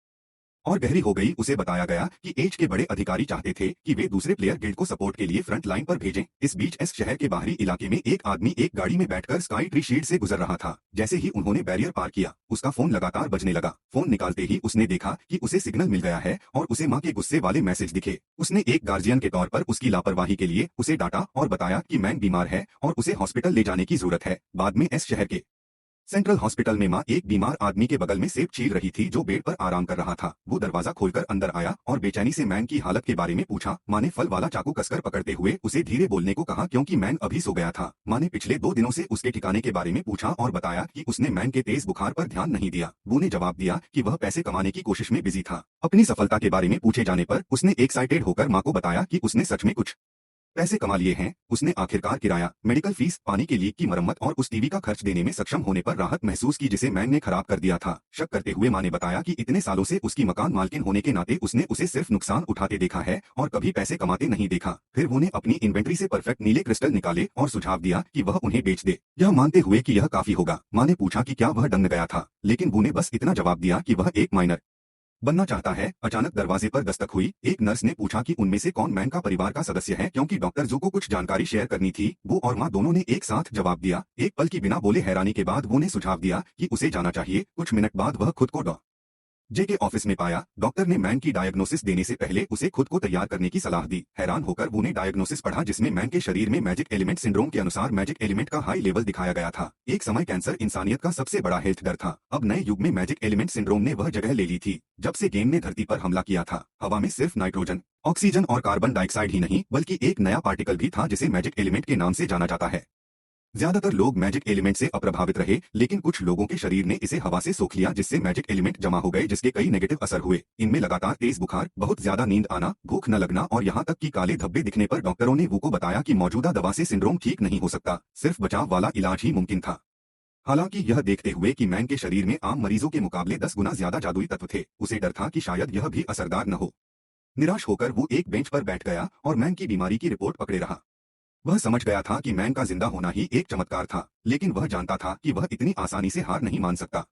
और गहरी हो गई। उसे बताया गया कि एज के बड़े अधिकारी चाहते थे कि वे दूसरे प्लेयर गिल्ड को सपोर्ट के लिए फ्रंट लाइन पर भेजें। इस बीच एस शहर के बाहरी इलाके में एक आदमी एक गाड़ी में बैठकर स्काई ट्री शील्ड से गुजर रहा था। जैसे ही उन्होंने बैरियर पार किया, उसका फोन लगातार बजने लगा। फोन निकालते ही उसने देखा कि उसे सिग्नल मिल गया है और उसे मां के गुस्से वाले मैसेज दिखे। उसने एक गार्जियन के तौर पर उसकी लापरवाही के लिए उसे डांटा और बताया कि मैंग बीमार है और उसे हॉस्पिटल ले जाने की जरूरत है। बाद में एस शहर के सेंट्रल हॉस्पिटल में मां एक बीमार आदमी के बगल में सेब छील रही थी जो बेड पर आराम कर रहा था। वो दरवाजा खोलकर अंदर आया और बेचैनी से मैन की हालत के बारे में पूछा। मां ने फल वाला चाकू कसकर पकड़ते हुए उसे धीरे बोलने को कहा क्योंकि मैन अभी सो गया था। मां ने पिछले 2 दिनों से उसके ठिकाने के बारे में पूछा और बताया कि उसने मैन के तेज बुखार पर ध्यान नहीं दिया। वो ने जवाब दिया कि वह पैसे कमाने की कोशिश में बिजी था। अपनी सफलता के बारे में पूछे जाने पर उसने एक्साइटेड होकर मां को बताया कि उसने सच में कुछ पैसे कमा लिए हैं। उसने आखिरकार किराया, मेडिकल फीस, पानी की लीक की मरम्मत और उस टीवी का खर्च देने में सक्षम होने पर राहत महसूस की जिसे मैन ने खराब कर दिया था। शक करते हुए मां ने बताया कि इतने सालों से उसकी मकान मालकिन होने के नाते उसने उसे सिर्फ नुकसान उठाते देखा है और कभी पैसे कमाते नहीं देखा। फिर वो ने अपनी इन्वेंट्री से परफेक्ट नीले क्रिस्टल निकाले और सुझाव दिया कि वह उन्हें बेच दे, यह मानते हुए कि यह काफी होगा। मां ने पूछा कि क्या वह दंग गया था, लेकिन वो ने बस इतना जवाब दिया कि वह एक माइनर बनना चाहता है। अचानक दरवाजे पर दस्तक हुई। एक नर्स ने पूछा कि उनमें से कौन मैन का परिवार का सदस्य है क्योंकि डॉक्टर जू को कुछ जानकारी शेयर करनी थी। वो और मां दोनों ने एक साथ जवाब दिया। एक पल की बिना बोले हैरानी के बाद वो ने सुझाव दिया कि उसे जाना चाहिए। कुछ मिनट बाद वह खुद को जे के ऑफिस में पाया। डॉक्टर ने मैन की डायग्नोसिस देने से पहले उसे खुद को तैयार करने की सलाह दी। हैरान होकर वो ने डायग्नोसिस पढ़ा जिसमें मैन के शरीर में मैजिक एलिमेंट सिंड्रोम के अनुसार मैजिक एलिमेंट का हाई लेवल दिखाया गया था। एक समय कैंसर इंसानियत का सबसे बड़ा हेल्थ डर था। अब नए युग में मैजिक एलिमेंट सिंड्रोम ने वह जगह ले ली थी। जब से गेम ने धरती पर हमला किया था, हवा में सिर्फ नाइट्रोजन, ऑक्सीजन और कार्बन डाइऑक्साइड ही नहीं बल्कि एक नया पार्टिकल भी था जिसे मैजिक एलिमेंट के नाम से जाना जाता है। ज्यादातर लोग मैजिक एलिमेंट से अप्रभावित रहे, लेकिन कुछ लोगों के शरीर ने इसे हवा से सोख लिया जिससे मैजिक एलिमेंट जमा हो गए जिसके कई नेगेटिव असर हुए। इनमें लगातार तेज बुखार, बहुत ज्यादा नींद आना, भूख न लगना और यहाँ तक कि काले धब्बे दिखने पर डॉक्टरों ने वो को बताया कि मौजूदा दवा से सिंड्रोम ठीक नहीं हो सकता, सिर्फ बचाव वाला इलाज ही मुमकिन था। हालांकि यह देखते हुए कि मैन के शरीर में आम मरीजों के मुकाबले 10 गुना ज्यादा जादुई तत्व थे, उसे डर था कि शायद यह भी असरदार न हो। निराश होकर वो एक बेंच पर बैठ गया और मैन की बीमारी की रिपोर्ट पकड़े रहा। वह समझ गया था कि मैन का जिंदा होना ही एक चमत्कार था, लेकिन वह जानता था कि वह इतनी आसानी से हार नहीं मान सकता।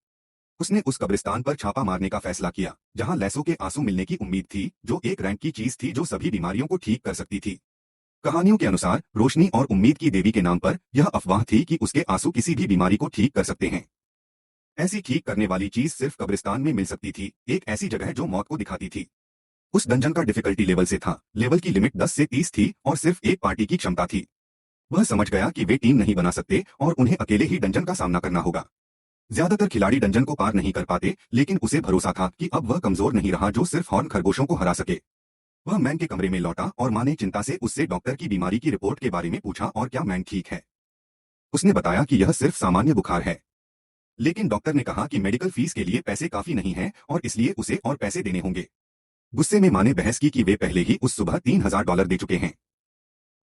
उसने उस कब्रिस्तान पर छापा मारने का फैसला किया जहां लैसो के आंसू मिलने की उम्मीद थी, जो एक रैंक की चीज थी जो सभी बीमारियों को ठीक कर सकती थी। कहानियों के अनुसार रोशनी और उम्मीद की देवी के नाम पर यह अफवाह थी कि उसके आंसू किसी भी बीमारी को ठीक कर सकते हैं। ऐसी ठीक करने वाली चीज सिर्फ कब्रिस्तान में मिल सकती थी, एक ऐसी जगह जो मौत को दिखाती थी। उस डंजन का डिफिकल्टी लेवल से था। लेवल की लिमिट 10 से 30 थी और सिर्फ एक पार्टी की क्षमता थी। वह समझ गया कि वे टीम नहीं बना सकते और उन्हें अकेले ही डंजन का सामना करना होगा। ज्यादातर खिलाड़ी डंजन को पार नहीं कर पाते, लेकिन उसे भरोसा था कि अब वह कमजोर नहीं रहा जो सिर्फ हॉर्न खरगोशों को हरा सके। वह मैन के कमरे में लौटा और माँ ने चिंता से उससे डॉक्टर की बीमारी की रिपोर्ट के बारे में पूछा और क्या मैन ठीक है। उसने बताया कि यह सिर्फ सामान्य बुखार है, लेकिन डॉक्टर ने कहा कि मेडिकल फीस के लिए पैसे काफी नहीं हैं और इसलिए उसे और पैसे देने होंगे। गुस्से में माँ ने बहस की कि वे पहले ही उस सुबह $3000 दे चुके हैं।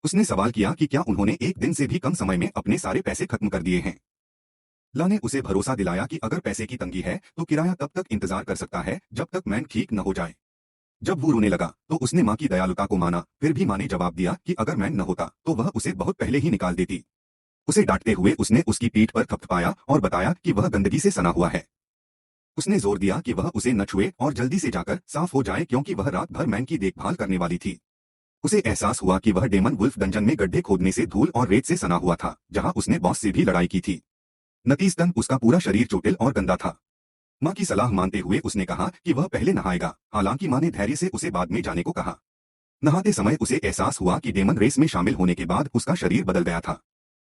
उसने सवाल किया कि क्या उन्होंने एक दिन से भी कम समय में अपने सारे पैसे खत्म कर दिए हैं। ला ने उसे भरोसा दिलाया कि अगर पैसे की तंगी है तो किराया तब तक इंतजार कर सकता है जब तक मैन ठीक न हो जाए। जब वो रोने लगा तो उसने माँ की दयालुता को माना, फिर भी माँ ने जवाब दिया कि अगर मैन न होता तो वह उसे बहुत पहले ही निकाल देती। उसे डांटते हुए उसने उसकी पीठ पर थपथपाया और बताया कि वह गंदगी से सना हुआ है। उसने जोर दिया कि वह उसे न छुए और जल्दी से जाकर साफ हो जाए क्योंकि वह रात भर मैन की देखभाल करने वाली थी। उसे एहसास हुआ कि वह डेमन वुल्फ डंजन में गड्ढे खोदने से धूल और रेत से सना हुआ था, जहां उसने बॉस से भी लड़ाई की थी। नतीजतन उसका पूरा शरीर चोटिल और गंदा था। माँ की सलाह मानते हुए उसने कहा कि वह पहले नहाएगा, हालांकि माँ ने धैर्य से उसे बाद में जाने को कहा। नहाते समय उसे एहसास हुआ कि डेमन रेस में शामिल होने के बाद उसका शरीर बदल गया था।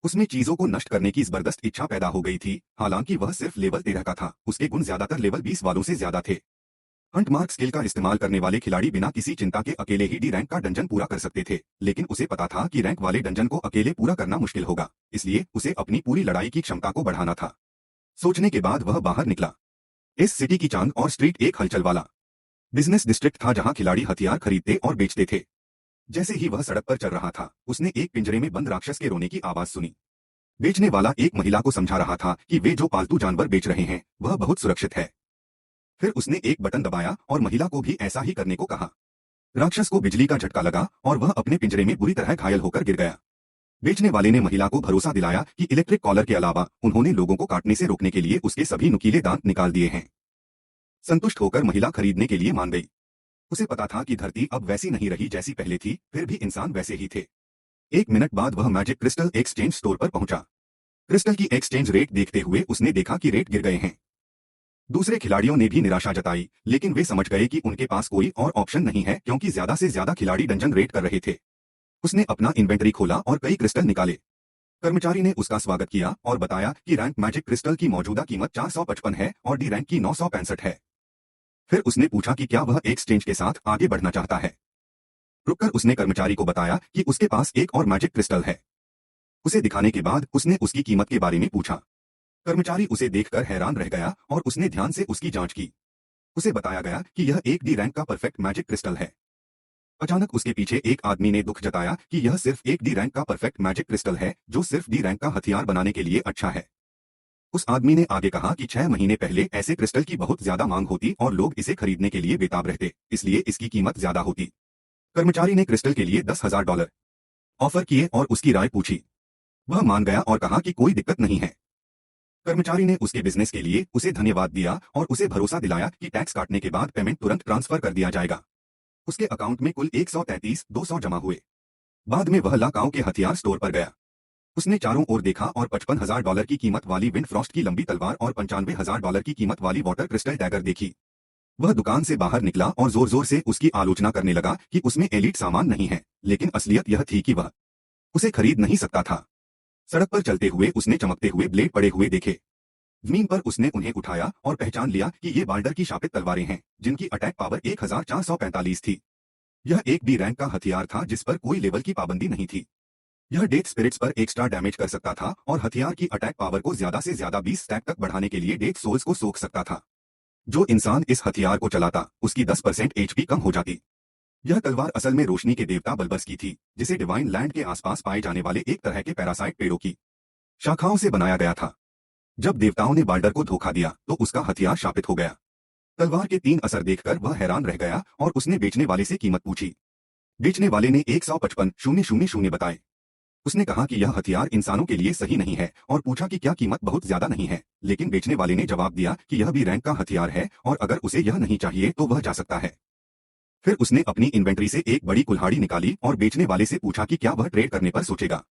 उसमें चीजों को नष्ट करने की जबरदस्त इच्छा पैदा हो गई थी। हालांकि वह सिर्फ लेवल 13 का था, उसके गुण ज्यादातर लेवल 20 वालों से ज्यादा थे। हंट मार्क स्किल का इस्तेमाल करने वाले खिलाड़ी बिना किसी चिंता के अकेले ही डी रैंक का डंजन पूरा कर सकते थे, लेकिन उसे पता था कि रैंक वाले डंजन को अकेले पूरा करना मुश्किल होगा, इसलिए उसे अपनी पूरी लड़ाई की क्षमता को बढ़ाना था। सोचने के बाद वह बाहर निकला। इस सिटी की चांद और स्ट्रीट एक हलचल वाला बिजनेस डिस्ट्रिक्ट था जहां खिलाड़ी हथियार खरीदते और बेचते थे। जैसे ही वह सड़क पर चल रहा था, उसने एक पिंजरे में बंद राक्षस के रोने की आवाज सुनी। बेचने वाला एक महिला को समझा रहा था कि वे जो पालतू जानवर बेच रहे हैं वह बहुत सुरक्षित है। फिर उसने एक बटन दबाया और महिला को भी ऐसा ही करने को कहा। राक्षस को बिजली का झटका लगा और वह अपने पिंजरे में बुरी तरह घायल होकर गिर गया। बेचने वाले ने महिला को भरोसा दिलाया कि इलेक्ट्रिक कॉलर के अलावा उन्होंने लोगों को काटने से रोकने के लिए उसके सभी नुकीले दांत निकाल दिए हैं। संतुष्ट होकर महिला खरीदने के लिए मान गई। उसे पता था कि धरती अब वैसी नहीं रही जैसी पहले थी, फिर भी इंसान वैसे ही थे। 1 मिनट बाद वह मैजिक क्रिस्टल एक्सचेंज स्टोर पर पहुंचा। क्रिस्टल की एक्सचेंज रेट देखते हुए उसने देखा कि रेट गिर गए हैं। दूसरे खिलाड़ियों ने भी निराशा जताई, लेकिन वे समझ गए कि उनके पास कोई और ऑप्शन नहीं है क्योंकि ज्यादा से ज्यादा खिलाड़ी डंजन रेट कर रहे थे। उसने अपना इन्वेंटरी खोला और कई क्रिस्टल निकाले। कर्मचारी ने उसका स्वागत किया और बताया कि रैंक मैजिक क्रिस्टल की मौजूदा कीमत 455 है और डी रैंक की 965 है। फिर उसने पूछा कि क्या वह एक्सचेंज के साथ आगे बढ़ना चाहता है। रुककर उसने कर्मचारी को बताया कि उसके पास एक और मैजिक क्रिस्टल है। उसे दिखाने के बाद उसने उसकी कीमत के बारे में पूछा। कर्मचारी उसे देखकर हैरान रह गया और उसने ध्यान से उसकी जांच की। उसे बताया गया कि यह एक डी रैंक का परफेक्ट मैजिक क्रिस्टल है। अचानक उसके पीछे एक आदमी ने दुख जताया कि यह सिर्फ एक डी रैंक का परफेक्ट मैजिक क्रिस्टल है जो सिर्फ डी रैंक का हथियार बनाने के लिए अच्छा है। उस आदमी ने आगे कहा कि 6 महीने पहले ऐसे क्रिस्टल की बहुत ज्यादा मांग होती और लोग इसे खरीदने के लिए बेताब रहते, इसलिए इसकी कीमत ज्यादा होती। कर्मचारी ने क्रिस्टल के लिए $10,000 ऑफर किए और उसकी राय पूछी। वह मान गया और कहा कि कोई दिक्कत नहीं है। कर्मचारी ने उसके बिजनेस के लिए उसे धन्यवाद दिया और उसे भरोसा दिलाया कि टैक्स काटने के बाद पेमेंट तुरंत ट्रांसफर कर दिया जाएगा। उसके अकाउंट में कुल 133,200 जमा हुए। बाद में वह लाकाओं के हथियार स्टोर पर गया। उसने चारों ओर देखा और $55,000 की कीमत वाली विंड फ्रॉस्ट की लंबी तलवार और $95,000 की कीमत वाली वाटर क्रिस्टल डैगर देखी। वह दुकान से बाहर निकला और जोर जोर से उसकी आलोचना करने लगा कि उसमें एलीट सामान नहीं है, लेकिन असलियत यह थी कि वह उसे खरीद नहीं सकता था। सड़क पर चलते हुए उसने चमकते हुए ब्लेड पड़े हुए देखे। जमीन पर उसने उन्हें उठाया और पहचान लिया कि ये बाल्डर की शापित तलवारें हैं, जिनकी अटैक पावर 1445 थी। यह एक डी रैंक का हथियार था जिस पर कोई लेवल की पाबंदी नहीं थी। यह डेथ स्पिरिट्स पर एक्स्ट्रा डैमेज कर सकता था और हथियार की अटैक पावर को ज्यादा से ज्यादा 20 स्टैक तक बढ़ाने के लिए डेथ सोल्स को सोख सकता था। जो इंसान इस हथियार को चलाता उसकी 10% एचपी कम हो जाती। यह तलवार असल में रोशनी के देवता बल्बस की थी, जिसे डिवाइन लैंड के आसपास पाए जाने वाले एक तरह के पैरासाइट पेड़ों की शाखाओं से बनाया गया था। जब देवताओं ने बाल्डर को धोखा दिया तो उसका हथियार शापित हो गया। तलवार के 3 असर देखकर वह हैरान रह गया और उसने बेचने वाले से कीमत पूछी। बेचने वाले ने 155,000 बताए। उसने कहा कि यह हथियार इंसानों के लिए सही नहीं है और पूछा कि क्या कीमत बहुत ज्यादा नहीं है, लेकिन बेचने वाले ने जवाब दिया कि यह भी रैंक का हथियार है और अगर उसे यह नहीं चाहिए तो वह जा सकता है। फिर उसने अपनी इन्वेंट्री से एक बड़ी कुल्हाड़ी निकाली और बेचने वाले से पूछा कि क्या वह ट्रेड करने पर सोचेगा।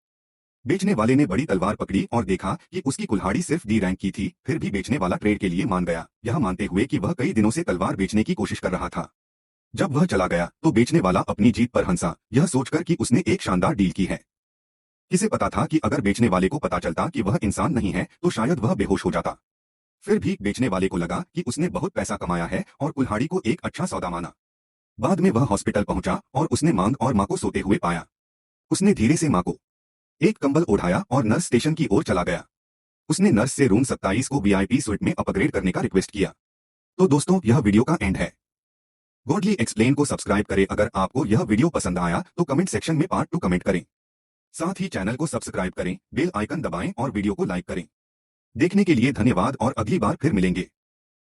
बेचने वाले ने बड़ी तलवार पकड़ी और देखा कि उसकी कुल्हाड़ी सिर्फ डी रैंक की थी, फिर भी बेचने वाला ट्रेड के लिए मान गया, यह मानते हुए कि वह कई दिनों से तलवार बेचने की कोशिश कर रहा था। जब वह चला गया तो बेचने वाला अपनी जीत पर हंसा, यह सोचकर कि उसने एक शानदार डील की है। किसे पता था कि अगर बेचने वाले को पता चलता कि वह इंसान नहीं है तो शायद वह बेहोश हो जाता। फिर भी बेचने वाले को लगा कि उसने बहुत पैसा कमाया है और कुल्हाड़ी को एक अच्छा सौदा माना। बाद में वह हॉस्पिटल पहुंचा और उसने मांग और मां को सोते हुए पाया। उसने धीरे से मां को एक कंबल ओढ़ाया और नर्स स्टेशन की ओर चला गया। उसने नर्स से रूम 27 को वीआईपी स्वीट में अपग्रेड करने का रिक्वेस्ट किया। तो दोस्तों, यह वीडियो का एंड है। गॉडली एक्सप्लेन को सब्सक्राइब करें। अगर आपको यह वीडियो पसंद आया तो कमेंट सेक्शन में पार्ट 2 कमेंट करें। साथ ही चैनल को सब्सक्राइब करें, बेल आइकन दबाएं और वीडियो को लाइक करें। देखने के लिए धन्यवाद और अगली बार फिर मिलेंगे।